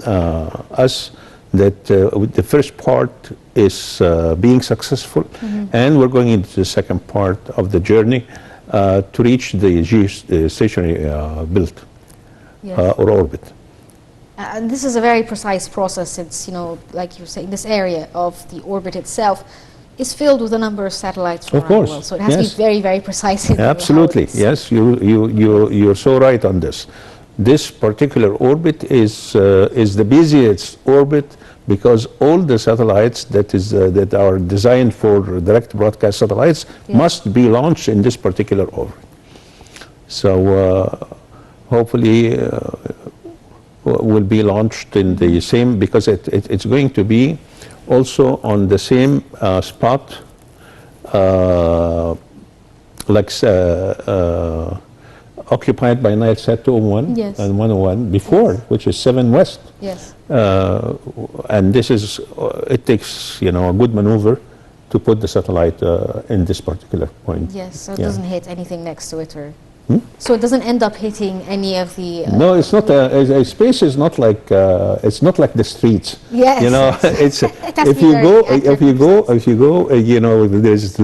Speaker 2: us that the first part is being successful, and we're going into the second part of the journey to reach the geostationary belt or orbit.
Speaker 1: And this is a very precise process, since, like you were saying, this area of the orbit itself is filled with a number of satellites from
Speaker 2: Of
Speaker 1: around
Speaker 2: course,
Speaker 1: the world. So it has to
Speaker 2: yes.
Speaker 1: be very, very precise. In
Speaker 2: Absolutely,
Speaker 1: how it's-
Speaker 2: yes, you're so right on this. This particular orbit is the busiest orbit, because all the satellites that are designed for direct broadcast satellites must be launched in this particular orbit. So hopefully will be launched in the same, because it's going to be also on the same spot, occupied by Nilesat 201
Speaker 1: Yes.
Speaker 2: and 101 before, which is 7 West.
Speaker 1: Yes.
Speaker 2: And this is, it takes, a good maneuver to put the satellite in this particular point.
Speaker 1: Yes, so it
Speaker 2: Yeah.
Speaker 1: doesn't hit anything next to it or So it doesn't end up hitting any of the...
Speaker 2: No, it's not. A space is not like it's not like the streets.
Speaker 1: Yes.
Speaker 2: You know, it's
Speaker 1: has to
Speaker 2: if
Speaker 1: be
Speaker 2: you
Speaker 1: very
Speaker 2: go,
Speaker 1: accurate
Speaker 2: if you go, if you go, you know, there's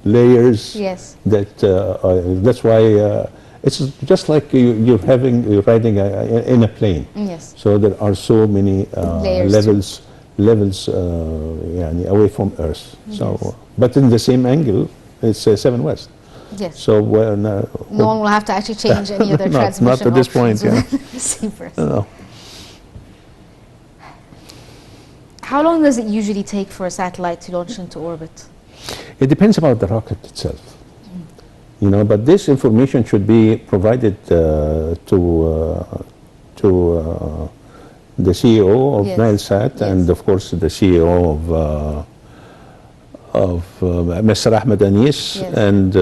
Speaker 2: layers.
Speaker 1: Yes.
Speaker 2: That's why it's just like you're riding in a plane.
Speaker 1: Yes.
Speaker 2: So there are so many
Speaker 1: Layers
Speaker 2: levels يعني away from Earth. So,
Speaker 1: Yes.
Speaker 2: but in the same angle, it's 7 West.
Speaker 1: Yes.
Speaker 2: So
Speaker 1: No one will have to actually change any of their
Speaker 2: Not
Speaker 1: transmission
Speaker 2: at this point,
Speaker 1: options
Speaker 2: yeah.
Speaker 1: within the receivers.
Speaker 2: No.
Speaker 1: How long does it usually take for a satellite to launch into orbit?
Speaker 2: It depends about the rocket itself. You know, but this information should be provided to the CEO of
Speaker 1: Yes.
Speaker 2: NileSat
Speaker 1: Yes.
Speaker 2: and of course the CEO of Mr. Ahmed Anis
Speaker 1: Yes.
Speaker 2: and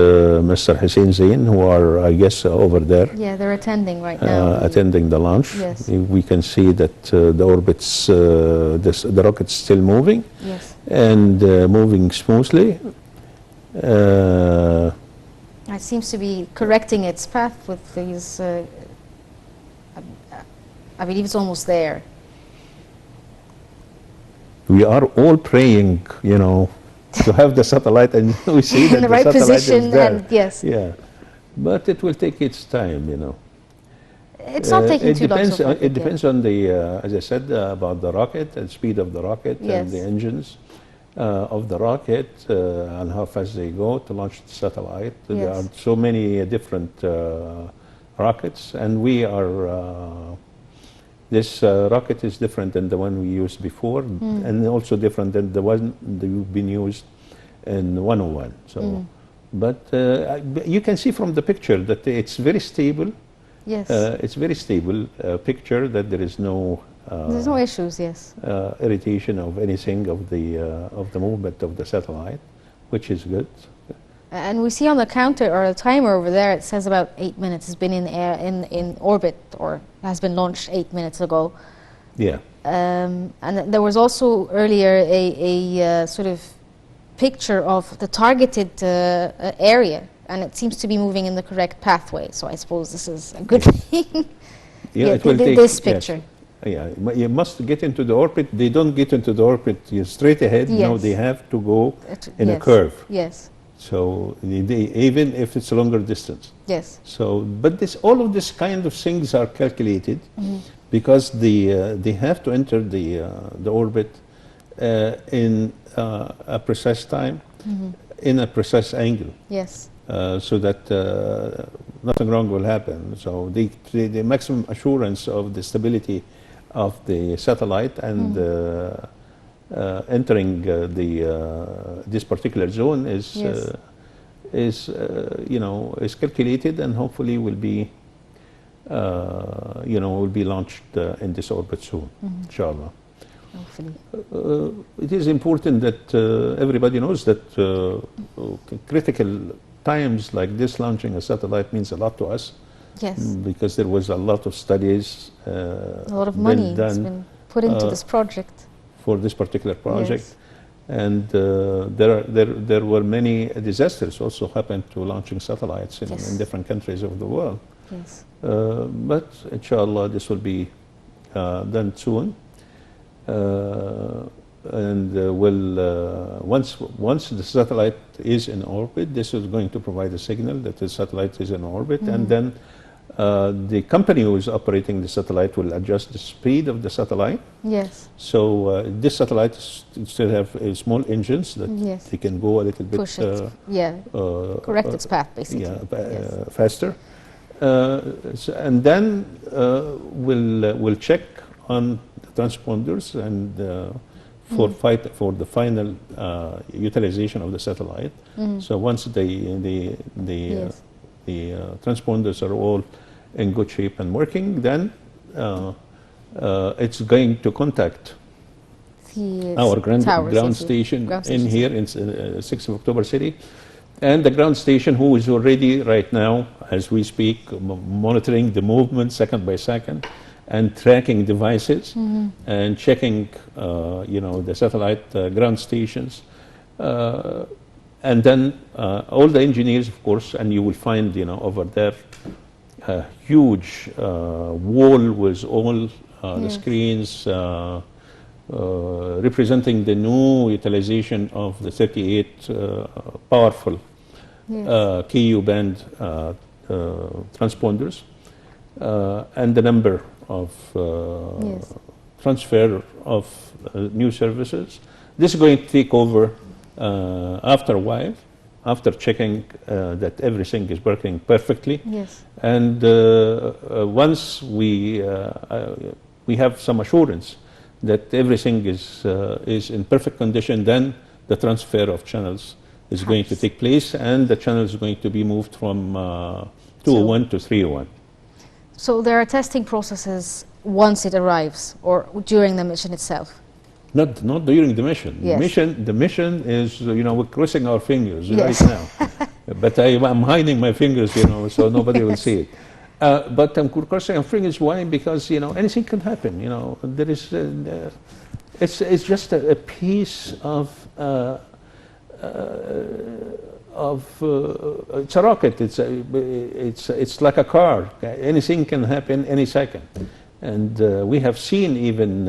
Speaker 2: Mr. Hussein Zain, who are, I guess, over there
Speaker 1: Yeah, they're attending right now.
Speaker 2: attending the launch.
Speaker 1: Yes.
Speaker 2: We can see that the orbit's, the rocket's still moving
Speaker 1: Yes.
Speaker 2: and moving smoothly.
Speaker 1: It seems to be correcting its path with these... I believe it's almost there.
Speaker 2: We are all praying, you know, to have the satellite, and we see that
Speaker 1: In the
Speaker 2: the
Speaker 1: right
Speaker 2: satellite
Speaker 1: position,
Speaker 2: is there.
Speaker 1: and yes.
Speaker 2: Yeah, but it will take its time, you know.
Speaker 1: It's not taking too long. So far,
Speaker 2: It depends on the, as I said, about the rocket and speed of the rocket and
Speaker 1: Yes.
Speaker 2: the engines of the rocket and how fast they go to launch the satellite. There
Speaker 1: Yes.
Speaker 2: are so many different rockets, and we are. This rocket is different than the one we used before, and also different than the one that you've been used in 101. So, but you can see from the picture that it's very stable.
Speaker 1: Yes.
Speaker 2: It's very stable picture that there is no
Speaker 1: There's no issues, yes.
Speaker 2: irritation of anything of the movement of the satellite, which is good.
Speaker 1: And we see on the counter or the timer over there, it says about 8 minutes. It's been in air, in orbit, or has been launched 8 minutes ago.
Speaker 2: Yeah.
Speaker 1: And there was also earlier a sort of picture of the targeted area, and it seems to be moving in the correct pathway. So I suppose this is a good thing.
Speaker 2: Yeah, it will take
Speaker 1: this picture.
Speaker 2: Yes. Yeah, you must get into the orbit. They don't get into the orbit straight ahead. No,
Speaker 1: Yes.
Speaker 2: they have to go in a
Speaker 1: Yes.
Speaker 2: curve.
Speaker 1: Yes.
Speaker 2: So even if it's a longer distance.
Speaker 1: Yes.
Speaker 2: So, but all of this kind of things are calculated because they have to enter the orbit in a precise time, in a precise angle.
Speaker 1: Yes.
Speaker 2: So that nothing wrong will happen. So the maximum assurance of the stability of the satellite and entering this particular zone is
Speaker 1: Yes.
Speaker 2: you know, is calculated and hopefully will be you know, will be launched in this orbit soon, inshallah.
Speaker 1: Hopefully.
Speaker 2: It is important that everybody knows that critical times like this, launching a satellite means a lot to us.
Speaker 1: Yes.
Speaker 2: Because there was a lot of studies
Speaker 1: A lot of money has been put into this project.
Speaker 2: for this particular project.
Speaker 1: Yes.
Speaker 2: And there were many disasters also happened to launching satellites in,
Speaker 1: Yes.
Speaker 2: in different countries of the world.
Speaker 1: Yes.
Speaker 2: But inshallah this will be done soon. And once the satellite is in orbit, this is going to provide a signal that the satellite is in orbit, and then the company who is operating the satellite will adjust the speed of the satellite.
Speaker 1: Yes.
Speaker 2: So this satellite still have small engines that
Speaker 1: Yes.
Speaker 2: they can go a little bit
Speaker 1: Push it. Correct its path, basically. Yes.
Speaker 2: faster. And then we'll check on the transponders and for the final utilization of the satellite. So once the transponders are all in good shape and working, then it's going to contact our ground station in here in 6th of October City, and the ground station who is already right now, as we speak, monitoring the movement second by second and tracking devices and checking, you know, the satellite ground stations. And then all the engineers, of course, and you will find, over there, a huge wall with all the screens representing the new utilization of the 38 powerful KU band transponders and the number of transfer of new services. This is going to take over after a while, after checking that everything is working perfectly.
Speaker 1: Yes.
Speaker 2: And once we have some assurance that everything is in perfect condition, then the transfer of channels is going to take place, and the channel is going to be moved from 201 to 301.
Speaker 1: So there are testing processes once it arrives, or during the mission itself?
Speaker 2: Not during the mission.
Speaker 1: Yes.
Speaker 2: The mission is, we're crossing our fingers
Speaker 1: Yes.
Speaker 2: right now. But I'm hiding my fingers, so nobody will see it. But I'm crossing our fingers. Why? Because, anything can happen. There is, it's just a piece of, it's a rocket. It's like a car. Anything can happen any second. And we have seen even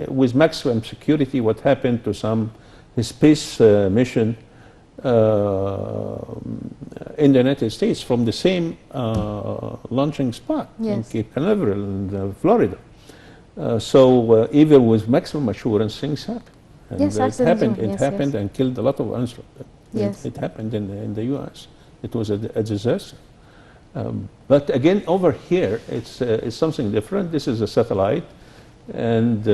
Speaker 2: with maximum security what happened to some space mission in the United States from the same launching spot in Cape Canaveral in Florida. So even with maximum assurance, things happen. And
Speaker 1: Yes,
Speaker 2: it happened.
Speaker 1: absolutely.
Speaker 2: It happened and killed a lot of instruments.
Speaker 1: Yes.
Speaker 2: It happened in the U.S. It was a disaster. But again, over here, it's something different. This is a satellite, and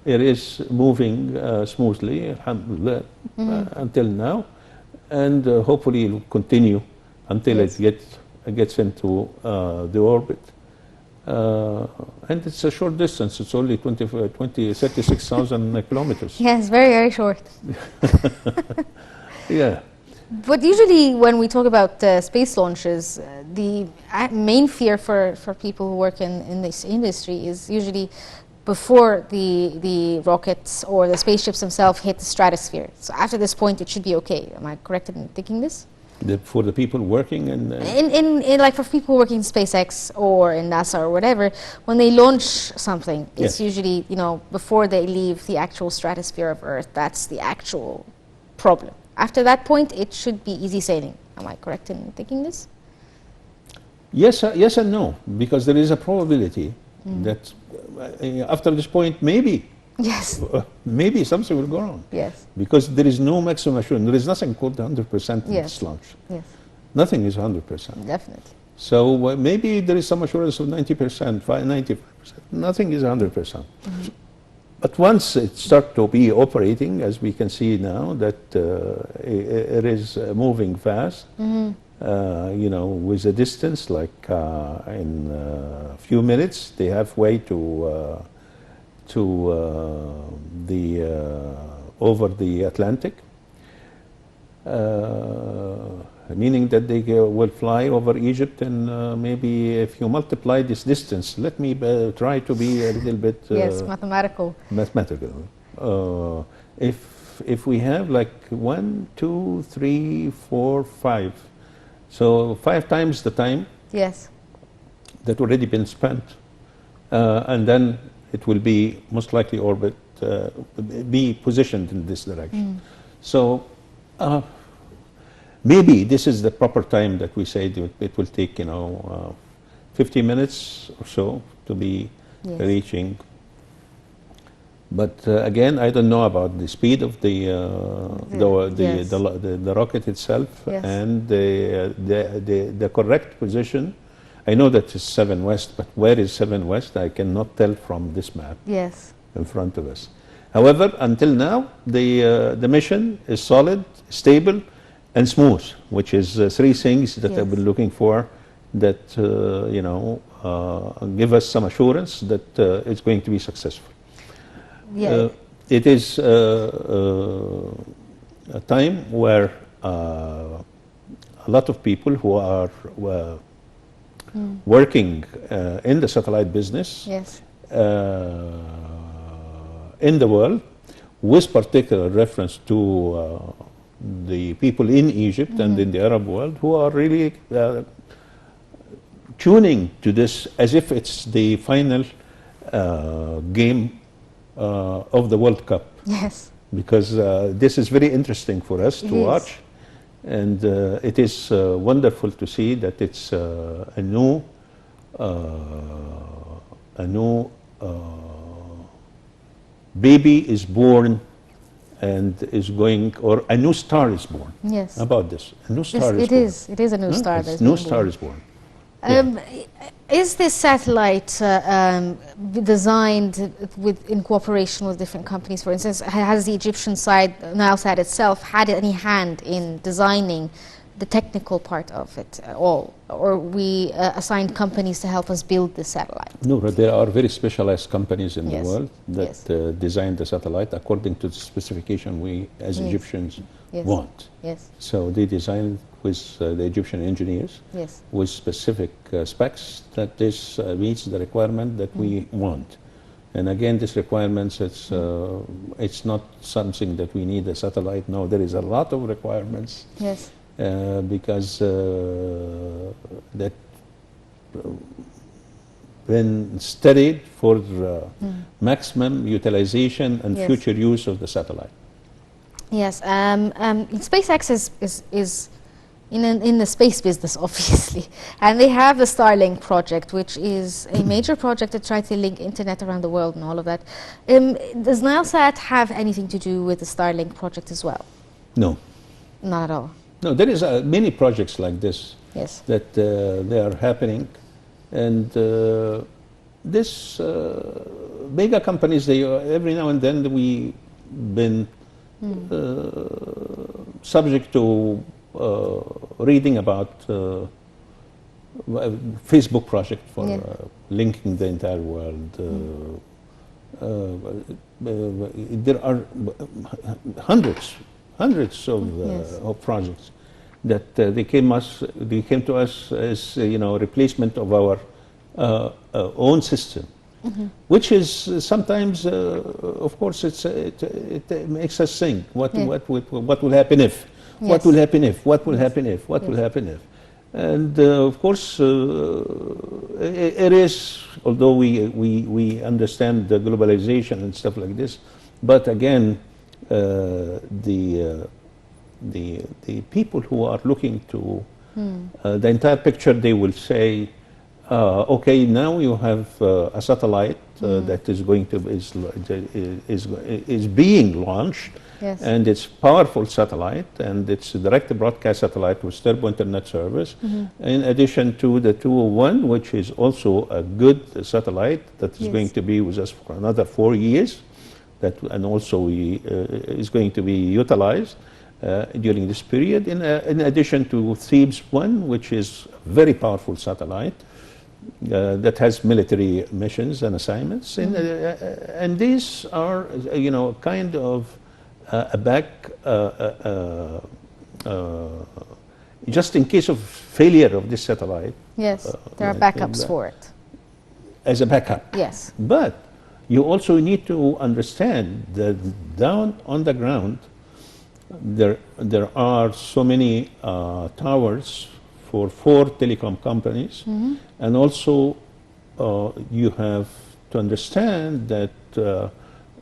Speaker 2: it is moving smoothly, alhamdulillah, until now, and hopefully it will continue until it gets into the orbit. And it's a short distance. It's only 36,000 kilometers.
Speaker 1: Yes, very, very short.
Speaker 2: Yeah.
Speaker 1: But usually when we talk about space launches, the main fear for people who work in this industry is usually before the rockets or the spaceships themselves hit the stratosphere. So after this point, it should be okay. Am I correct in thinking this?
Speaker 2: For the people working in
Speaker 1: like for people working in SpaceX or in NASA or whatever, when they launch something, it's usually, before they leave the actual stratosphere of Earth, that's the actual problem. After that point, it should be easy sailing. Am I correct in thinking this?
Speaker 2: Yes and no, because there is a probability that after this point, maybe something will go wrong.
Speaker 1: Yes.
Speaker 2: Because there is no maximum assurance. There is nothing called 100% in this launch.
Speaker 1: Yes.
Speaker 2: Nothing is 100%.
Speaker 1: Definitely.
Speaker 2: So maybe there is some assurance of 90%, 95%. Nothing is 100%. But once it starts to be operating, as we can see now, that it is moving fast, with a distance like in a few minutes, they have way to over the Atlantic, meaning that they will fly over Egypt, and maybe if you multiply this distance, let me try to be a little bit
Speaker 1: mathematical.
Speaker 2: If we have like 1, 2, 3, 4, 5, so 5 times the time that already been spent, and then it will be most likely be positioned in this direction. So maybe this is the proper time that we say that it will take 50 minutes or so to be reaching. But again, I don't know about the speed of the rocket itself and the correct position. I know that it's 7 West, but where is 7 West? I cannot tell from this map in front of us. However, until now, the mission is solid, stable, and smooth, which is 3 things that I've been looking for that give us some assurance that it's going to be successful. It is a time where a lot of people who are working in the satellite business in the world, with particular reference to the people in Egypt and in the Arab world who are really tuning to this as if it's the final game of the World Cup.
Speaker 1: Yes.
Speaker 2: Because this is very interesting for us to watch, and it is wonderful to see that it's a new baby is born and is going, or a new star is born.
Speaker 1: Yes.
Speaker 2: About this, a new star
Speaker 1: Yes,
Speaker 2: is born.
Speaker 1: It is a new star.
Speaker 2: It's new star is born.
Speaker 1: Is this satellite designed in cooperation with different companies? For instance, has the Egyptian side, Nilesat itself, had any hand in designing the technical part of it at all? Or we assigned companies to help us build the satellite?
Speaker 2: No, there are very specialized companies in
Speaker 1: Yes.
Speaker 2: the world that design the satellite according to the specification we as Egyptians want.
Speaker 1: Yes.
Speaker 2: So they designed with the Egyptian engineers with specific specs that this meets the requirement that we want. And again, this requirements, it's not something that we need a satellite. No, there is a lot of requirements.
Speaker 1: Yes.
Speaker 2: Because that been studied for maximum utilization and future use of the satellite.
Speaker 1: Yes, SpaceX is in the space business, obviously, and they have the Starlink project, which is a major project to try to link internet around the world and all of that. Does Nilesat have anything to do with the Starlink project as well?
Speaker 2: No.
Speaker 1: Not at all.
Speaker 2: No, there is many projects like this that they are happening, and this mega companies, they every now and then we been subject to reading about Facebook project for linking the entire world. There are hundreds of projects that they came to us as replacement of our own system, which is sometimes, of course, it makes us think what will happen if, what will happen if, what will happen if, what will happen if. And of course, it is, although we understand the globalization and stuff like this, but again, the people who are looking to the entire picture, they will say, okay, now you have a satellite that is going to is being launched, and it's powerful satellite, and it's a direct broadcast satellite with turbo internet service, in addition to the 201, which is also a good satellite that is going to be with us for another 4 years, and also is going to be utilized during this period, in addition to Thebes 1, which is a very powerful satellite that has military missions and assignments, and these are kind of a just in case of failure of this satellite.
Speaker 1: Yes, there are backups for it.
Speaker 2: As a backup.
Speaker 1: Yes.
Speaker 2: But you also need to understand that down on the ground, there are so many towers for 4 telecom companies, and also you have to understand that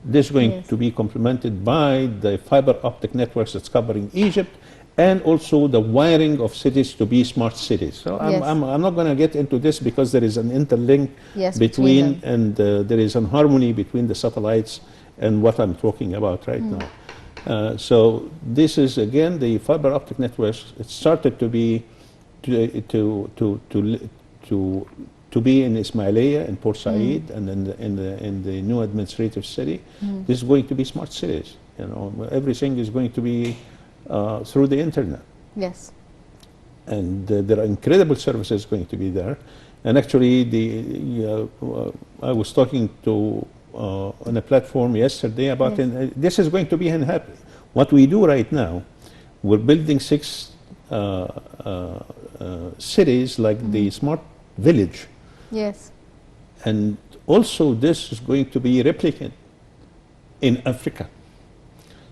Speaker 2: this is going to be complemented by the fiber optic networks that's covering Egypt, and also the wiring of cities to be smart cities. So I'm not going to get into this because there is an interlink between and there is a harmony between the satellites and what I'm talking about right now. So this is again the fiber optic networks. It started to be to be in Ismailia, in Port Said, and in the new administrative city. This is going to be smart cities. Everything is going to be through the internet.
Speaker 1: Yes.
Speaker 2: And there are incredible services going to be there. And actually, I was talking to on a platform yesterday about this is going to be unhappy. What we do right now, we're building 6 cities like the smart village.
Speaker 1: Yes.
Speaker 2: And also this is going to be replicated in Africa.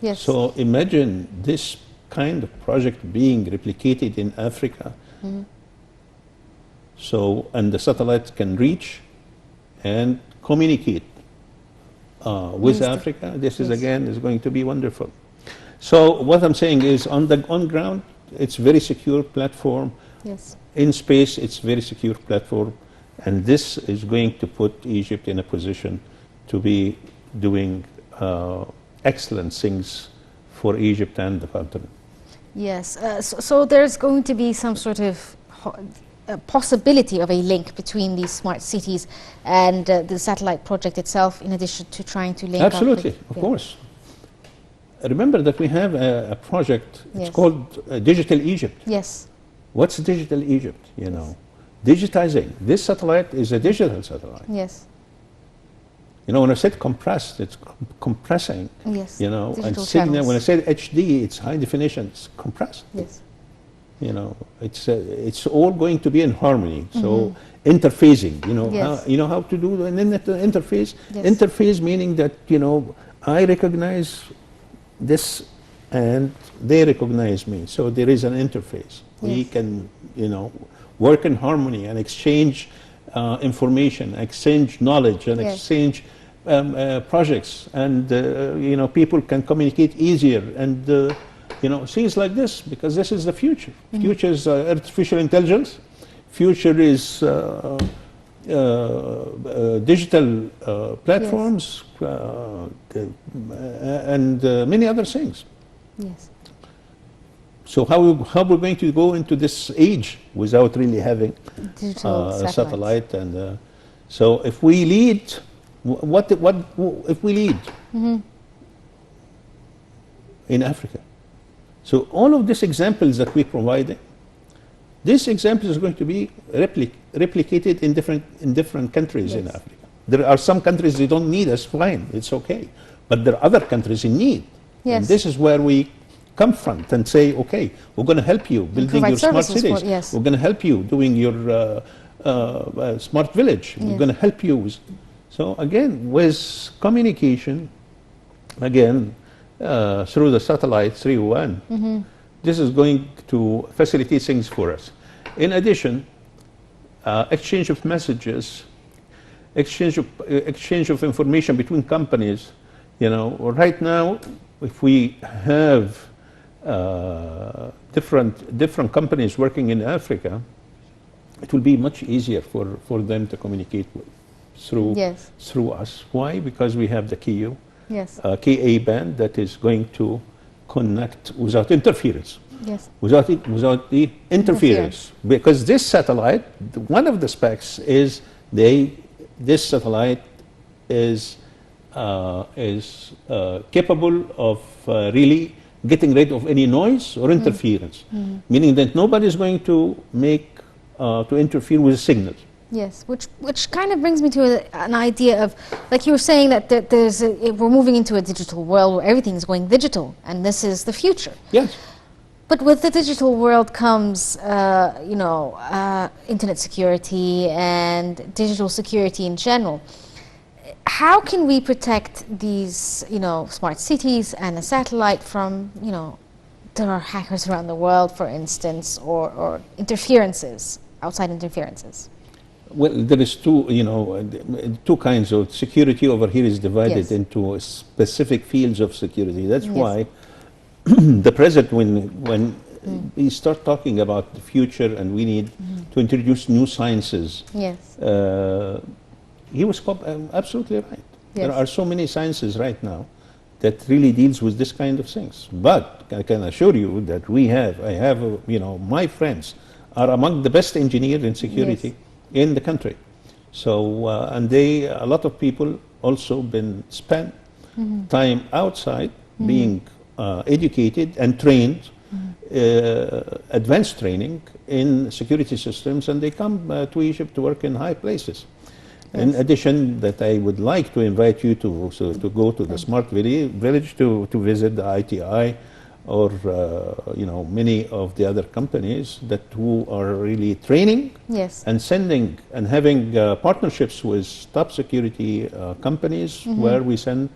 Speaker 1: Yes.
Speaker 2: So imagine this kind of project being replicated in Africa. So, and the satellite can reach and communicate with Africa. This is again is going to be wonderful. So what I'm saying is on ground, it's very secure platform.
Speaker 1: Yes.
Speaker 2: In space, it's very secure platform. And this is going to put Egypt in a position to be doing excellent things for Egypt and the continent.
Speaker 1: Yes. So there's going to be some sort of possibility of a link between these smart cities and the satellite project itself, in addition to trying to link
Speaker 2: Absolutely,
Speaker 1: up
Speaker 2: of course. Remember that we have a project, it's called Digital Egypt.
Speaker 1: Yes.
Speaker 2: What's Digital Egypt, you know? Digitizing. This satellite is a digital satellite.
Speaker 1: Yes.
Speaker 2: You know, when I said compressed, it's compressing.
Speaker 1: Yes.
Speaker 2: You know, and
Speaker 1: Digital
Speaker 2: signal,
Speaker 1: channels.
Speaker 2: when I said HD, it's high definition, it's compressed.
Speaker 1: Yes.
Speaker 2: You know, it's all going to be in harmony. So interfacing, you know,
Speaker 1: Yes.
Speaker 2: you know how to do an interface?
Speaker 1: Yes.
Speaker 2: Interface meaning that, you know, I recognize this and they recognize me. So there is an interface. We can, you know, work in harmony and exchange information, exchange knowledge, and exchange projects, and you know, people can communicate easier, and you know, things like this, because this is the future. Future is artificial intelligence. Future is digital platforms, and many other things.
Speaker 1: Yes.
Speaker 2: So how we're going to go into this age without really having
Speaker 1: Digital
Speaker 2: a satellite? And so if we lead, if we lead in Africa? So all of these examples that we provided, these examples are going to be replicated in different countries in Africa. There are some countries they don't need us, fine, it's okay. But there are other countries in need.
Speaker 1: Yes.
Speaker 2: And this is where we confront and say, okay, we're going to help you building your smart cities. We're going to help you doing your smart village. We're going to help you with. So again, with communication, again, through the satellite 301, this is going to facilitate things for us. In addition, exchange of messages, exchange of information between companies. You know, right now, if we have different companies working in Africa, it will be much easier for them to communicate through us. Why? Because we have the KU, KA band that is going to connect without interference.
Speaker 1: Yes.
Speaker 2: Without the interference. Because this satellite, one of the specs is this satellite is capable of really getting rid of any noise or interference, meaning that nobody is going to interfere with the signal.
Speaker 1: Yes, which kind of brings me to an idea of, like you were saying, that we're moving into a digital world where everything's going digital, and this is the future.
Speaker 2: Yes.
Speaker 1: But with the digital world comes, you know, internet security and digital security in general. How can we protect these, you know, smart cities and a satellite from, you know, there are hackers around the world, for instance, or interferences, outside interferences?
Speaker 2: Well, there is two kinds of security. Over here is divided into specific fields of security. That's why the president, when we start talking about the future and we need to introduce new sciences, he was absolutely right. There are so many sciences right now that really deals with this kind of things. But I can assure you that I have, you know, my friends are among the best engineers in security in the country. So, and a lot of people also been spent time outside being educated and trained, advanced training in security systems, and they come to Egypt to work in high places. In addition, that I would like to invite you to go to the Smart Village to visit the ITI or you know, many of the other companies who are really training and sending and having partnerships with top security companies where we send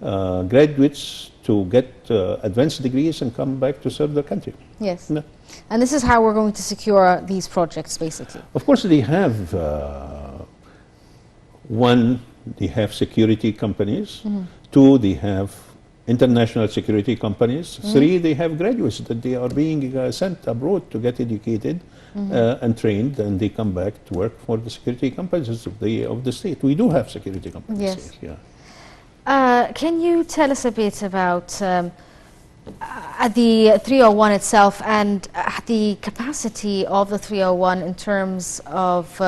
Speaker 2: graduates to get advanced degrees and come back to serve their country.
Speaker 1: Yes.
Speaker 2: No.
Speaker 1: And this is how we're going to secure these projects, basically.
Speaker 2: Of course, they have one, they have security companies. Two, they have international security companies. Three, they have graduates that they are being sent abroad to get educated and trained, and they come back to work for the security companies of the state. We do have security companies.
Speaker 1: Yes.
Speaker 2: Here, yeah.
Speaker 1: Can you tell us a bit about the 301 itself and the capacity of the 301 in terms of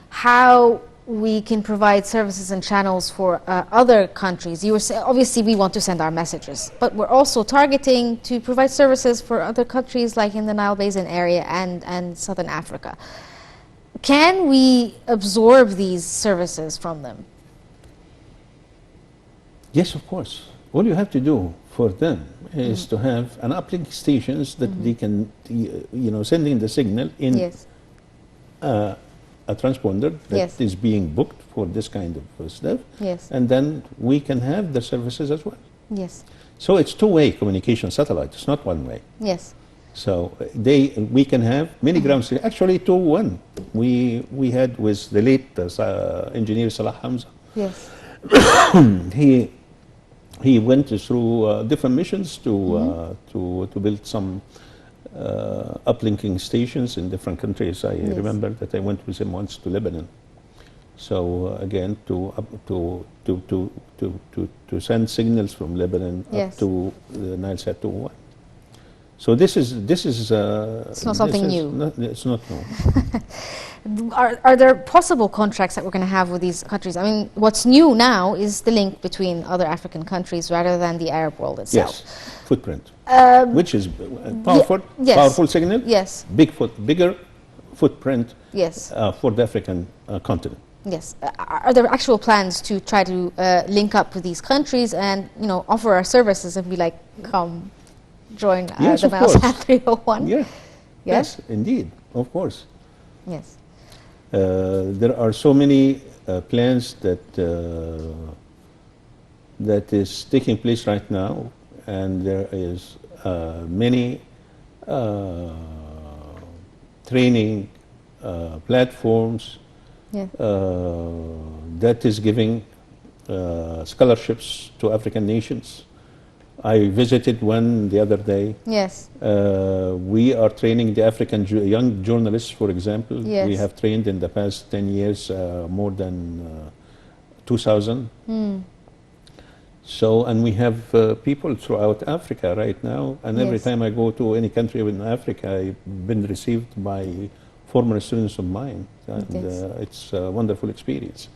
Speaker 1: how we can provide services and channels for other countries? You were obviously we want to send our messages, but we're also targeting to provide services for other countries like in the Nile Basin area and Southern Africa. Can we absorb these services from them?
Speaker 2: Yes, of course. All you have to do for them is to have an uplink stations that they can, sending the signal in
Speaker 1: Yes.
Speaker 2: A transponder that is being booked for this kind of stuff.
Speaker 1: Yes.
Speaker 2: And then we can have the services as well.
Speaker 1: Yes.
Speaker 2: So it's two-way communication satellite. It's not one way.
Speaker 1: Yes.
Speaker 2: So we can have many ground stations. Actually, 2-1 we had with the late engineer Salah Hamza.
Speaker 1: Yes.
Speaker 2: He went through different missions to build some uplinking stations in different countries. I remember that I went with him once to Lebanon. So again, to send signals from Lebanon up to the Nilesat 201. So this is
Speaker 1: it's not something new.
Speaker 2: It's not new.
Speaker 1: Are there possible contracts that we're going to have with these countries? I mean, what's new now is the link between other African countries rather than the Arab world itself.
Speaker 2: Yes, footprint, which is powerful, powerful signal.
Speaker 1: Yes.
Speaker 2: Bigger footprint.
Speaker 1: Yes.
Speaker 2: For the African continent.
Speaker 1: Yes. Are there actual plans to try to link up with these countries and offer our services and be like, come join the Nilesat 301?
Speaker 2: Yeah. Yes, indeed, of course.
Speaker 1: Yes.
Speaker 2: There are so many plans that is taking place right now, and there is many training platforms that is giving scholarships to African nations. I visited one the other day.
Speaker 1: Yes.
Speaker 2: We are training the African young journalists, for example.
Speaker 1: Yes.
Speaker 2: We have trained in the past 10 years more than 2,000. So, and we have people throughout Africa right now. And every time I go to any country in Africa, I've been received by former students of mine. And it's a wonderful experience.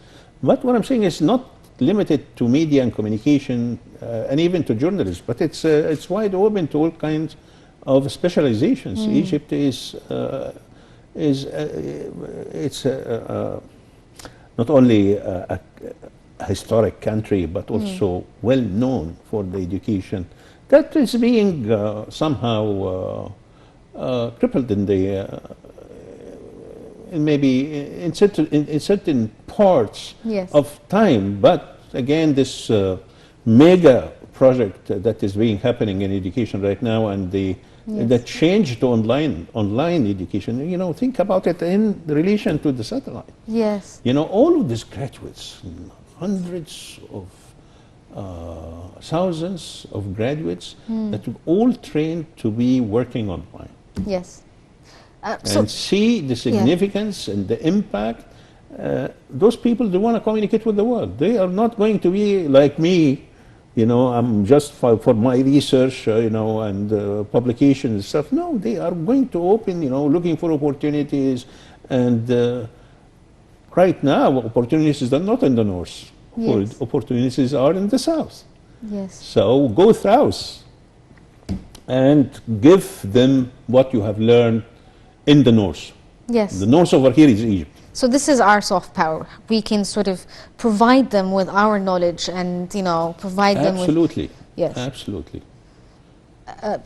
Speaker 2: But what I'm saying is not limited to media and communication and even to journalists, but it's wide open to all kinds of specializations. Egypt is not only a historic country, but also well known for the education that is being somehow crippled in the maybe in certain parts of time. But again, this mega project that is happening in education right now, and the change to online education, think about it in relation to the satellite.
Speaker 1: Yes.
Speaker 2: All of these graduates, hundreds of thousands of graduates that are all trained to be working online.
Speaker 1: Yes.
Speaker 2: And see the significance and the impact. Those people, they want to communicate with the world. They are not going to be like me, I'm just for my research, and publication and stuff. No, they are going to open, looking for opportunities. And right now, opportunities are not in the north. Yes. Opportunities are in the south.
Speaker 1: Yes.
Speaker 2: So go south and give them what you have learned in the north.
Speaker 1: Yes.
Speaker 2: The north over here is Egypt.
Speaker 1: So this is our soft power. We can sort of provide them with our knowledge and, provide them with...
Speaker 2: Absolutely.
Speaker 1: Yes.
Speaker 2: Absolutely.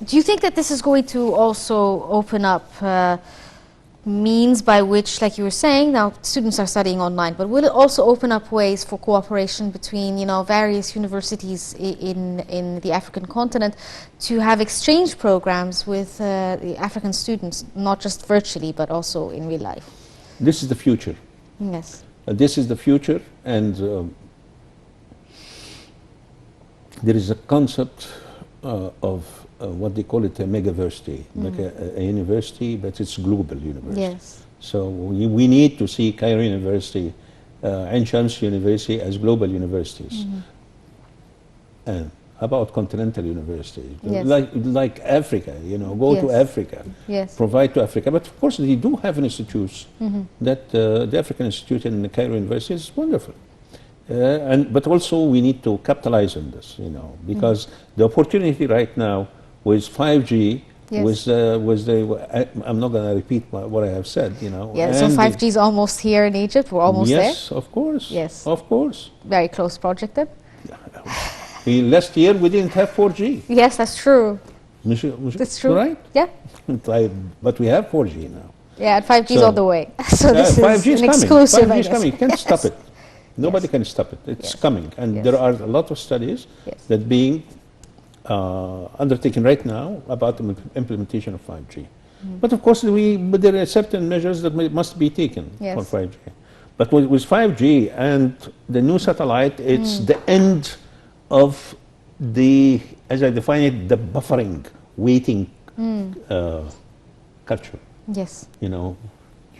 Speaker 1: Do you think that this is going to also open up means by which, like you were saying, now students are studying online, but will it also open up ways for cooperation between, you know, various universities in the African continent to have exchange programs with the African students, not just virtually, but also in real life?
Speaker 2: This is the future.
Speaker 1: Yes.
Speaker 2: This is the future, and there is a concept of what they call it a megaversity, like a university, but it's global university.
Speaker 1: Yes.
Speaker 2: So we need to see Cairo University, Ain Shams University as global universities. And about continental universities,
Speaker 1: Yes.
Speaker 2: like Africa, you know, go to
Speaker 1: Yes.
Speaker 2: Africa,
Speaker 1: Yes.
Speaker 2: provide to Africa. But of course, they do have institutes. That the African Institute in the Cairo University is wonderful. But also we need to capitalize on this, you know, because the opportunity right now with 5G,
Speaker 1: Yes.
Speaker 2: I'm not going to repeat what I have said, you know.
Speaker 1: Yeah, so
Speaker 2: and
Speaker 1: 5G is almost here in Egypt. We're almost there.
Speaker 2: yes, of course.
Speaker 1: Yes.
Speaker 2: Of course.
Speaker 1: Very close project then.
Speaker 2: Last year we didn't have 4G.
Speaker 1: Yes, that's true. That's true.
Speaker 2: Right?
Speaker 1: Yeah.
Speaker 2: But we have 4G now.
Speaker 1: Yeah, and 5G is
Speaker 2: So-
Speaker 1: on the way. So this
Speaker 2: 5G
Speaker 1: is
Speaker 2: is
Speaker 1: an
Speaker 2: coming.
Speaker 1: exclusive,
Speaker 2: 5G
Speaker 1: I
Speaker 2: is
Speaker 1: guess.
Speaker 2: coming. You can't stop
Speaker 1: Yes.
Speaker 2: it. Nobody
Speaker 1: Yes.
Speaker 2: can stop it. It's
Speaker 1: Yes.
Speaker 2: coming. And
Speaker 1: Yes.
Speaker 2: there are a lot of studies
Speaker 1: Yes.
Speaker 2: that being undertaken right now about the implementation of 5G. But of course, but there are certain measures that must be taken
Speaker 1: Yes.
Speaker 2: for 5G. But with 5G and the new satellite, it's the end of the, as I define it, the buffering, waiting culture.
Speaker 1: Yes.
Speaker 2: You know,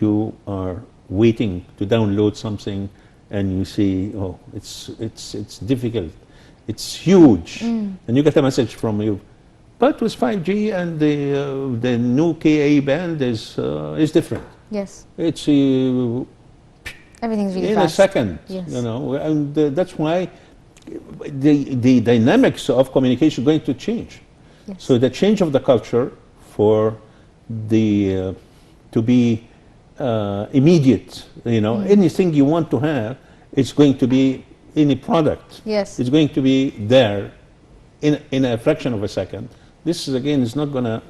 Speaker 2: you are waiting to download something, and you see, oh, it's difficult, it's huge, and you get a message from you. But with 5G and the new Ka band is different.
Speaker 1: Yes.
Speaker 2: It's
Speaker 1: Everything's really
Speaker 2: in
Speaker 1: fast.
Speaker 2: a second,
Speaker 1: Yes.
Speaker 2: you know, and that's why the dynamics of communication are going to change.
Speaker 1: Yes.
Speaker 2: So the change of the culture for the to be immediate, you know, anything you want to have, it's going to be any product.
Speaker 1: Yes.
Speaker 2: It's going to be there in a fraction of a second. This is again is not gonna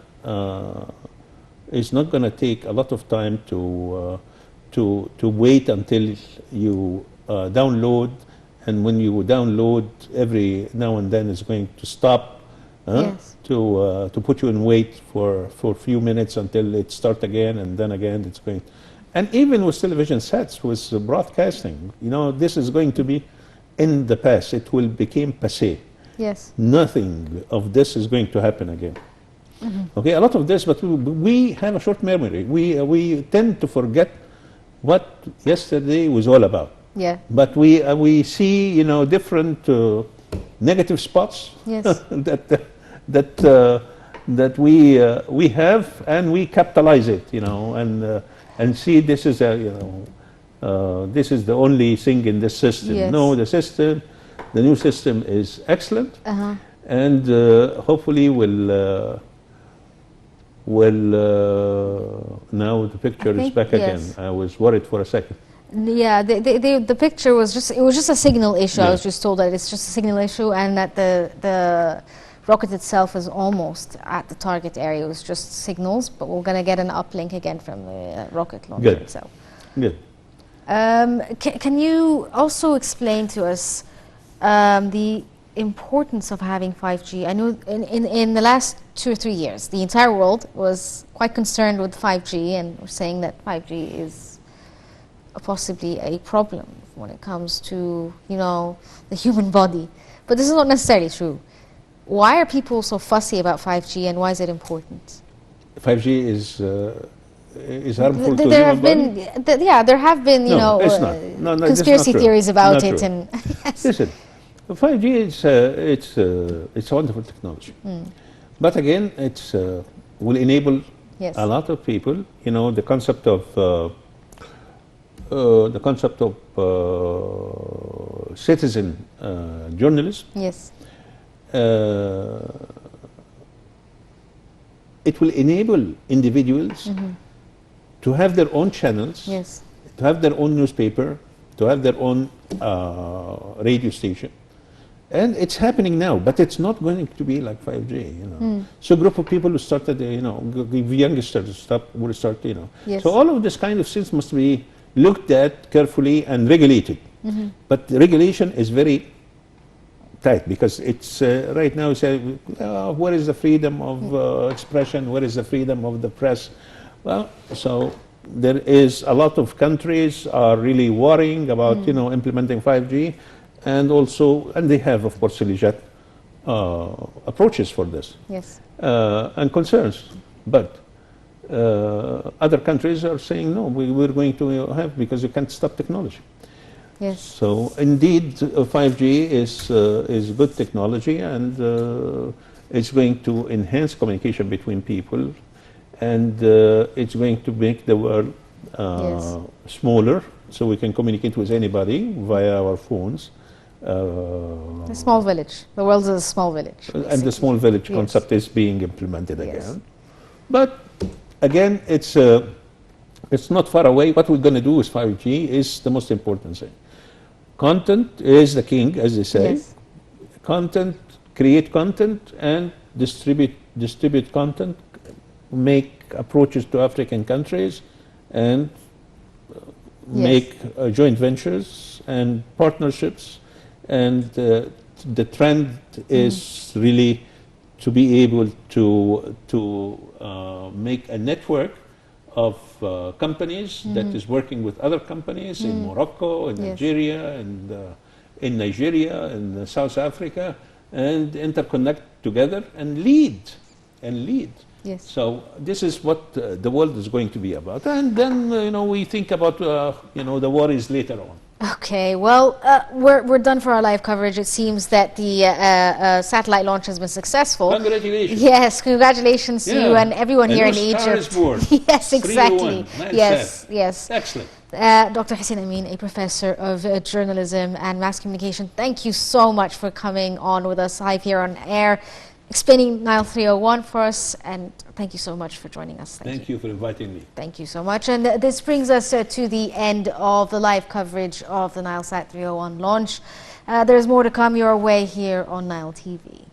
Speaker 2: take a lot of time to wait until you download, and when you download, every now and then it's going to stop
Speaker 1: Yes.
Speaker 2: to put you in wait for a few minutes until it starts again, and then again it's going. And even with television sets, with broadcasting, you know, this is going to be in the past. It will become passé.
Speaker 1: Yes.
Speaker 2: Nothing of this is going to happen again. Okay, a lot of this, but we have a short memory. We tend to forget what yesterday was all about.
Speaker 1: Yeah.
Speaker 2: But we see, you know, different negative spots
Speaker 1: Yes.
Speaker 2: that we have, and we capitalize it, you know, and see this is this is the only thing in this system.
Speaker 1: Yes.
Speaker 2: No, the new system is excellent, and hopefully will now the picture is
Speaker 1: think,
Speaker 2: back again.
Speaker 1: yes.
Speaker 2: I was worried for a second.
Speaker 1: Yeah, the picture was just, it was just a signal issue. I
Speaker 2: Yeah.
Speaker 1: was just told that it's just a signal issue, and that the rocket itself is almost at the target area. It was just signals, but we're going to get an uplink again from the rocket launcher
Speaker 2: Good.
Speaker 1: itself.
Speaker 2: Good.
Speaker 1: Can you also explain to us the importance of having 5G? I know in the last 2 or 3 years, the entire world was quite concerned with 5G, and we're saying that 5G is possibly a problem when it comes to, you know, the human body. But this is not necessarily true. Why are people so fussy about 5G, and why is it important?
Speaker 2: 5G is harmful to
Speaker 1: There
Speaker 2: human
Speaker 1: have
Speaker 2: body?
Speaker 1: been, yeah, there have been, you
Speaker 2: No,
Speaker 1: know,
Speaker 2: it's not. No, this is
Speaker 1: conspiracy
Speaker 2: not true.
Speaker 1: theories about
Speaker 2: Not
Speaker 1: it,
Speaker 2: true.
Speaker 1: and yes.
Speaker 2: Listen, 5G is it's a wonderful technology, but again, it's will enable
Speaker 1: Yes.
Speaker 2: a lot of people. You know, the concept of citizen journalism.
Speaker 1: Yes.
Speaker 2: It will enable individuals to have their own channels,
Speaker 1: Yes.
Speaker 2: to have their own newspaper, to have their own radio station, And it's happening now, but it's not going to be like 5G, you know. So a group of people who started, you know, the youngsters will start, you know.
Speaker 1: Yes.
Speaker 2: So all of this kind of things must be looked at carefully and regulated. But the regulation is very tight because it's right now say, where is the freedom of expression? Where is the freedom of the press? Well, so there is a lot of countries are really worrying about, you know, implementing 5G. And also, and they have, of course, legit approaches for this.
Speaker 1: Yes.
Speaker 2: And concerns. But other countries are saying, no, we're going to have, because you can't stop technology.
Speaker 1: Yes.
Speaker 2: So indeed, 5G is good technology, and it's going to enhance communication between people, and it's going to make the world smaller, so we can communicate with anybody via our phones.
Speaker 1: A small village. The world is a small village.
Speaker 2: And the small village concept is being implemented again. But again, it's not far away. What we're going to do with 5G is the most important thing. Content is the king, as they say.
Speaker 1: Yes.
Speaker 2: Content, create content and distribute content, make approaches to African countries, and make joint ventures and partnerships. And the trend is really to be able to make a network of companies that is working with other companies in Morocco, in Nigeria, and in Nigeria, and South Africa, and interconnect together and lead.
Speaker 1: Yes.
Speaker 2: So this is what the world is going to be about. And then, you know, we think about, you know, the worries later on.
Speaker 1: Okay, well, we're done for our live coverage. It seems that the satellite launch has been successful.
Speaker 2: Congratulations.
Speaker 1: Yes, congratulations to you and everyone here in Egypt. Yes, exactly. Yes.
Speaker 2: Excellent.
Speaker 1: Dr. Hussein Amin, a professor of journalism and mass communication, thank you so much for coming on with us live here on air, explaining Nile 301 for us, and thank you so much for joining us.
Speaker 2: Thank you for inviting me.
Speaker 1: Thank you so much. And this brings us to the end of the live coverage of the NileSat 301 launch. There's more to come your way here on Nile TV.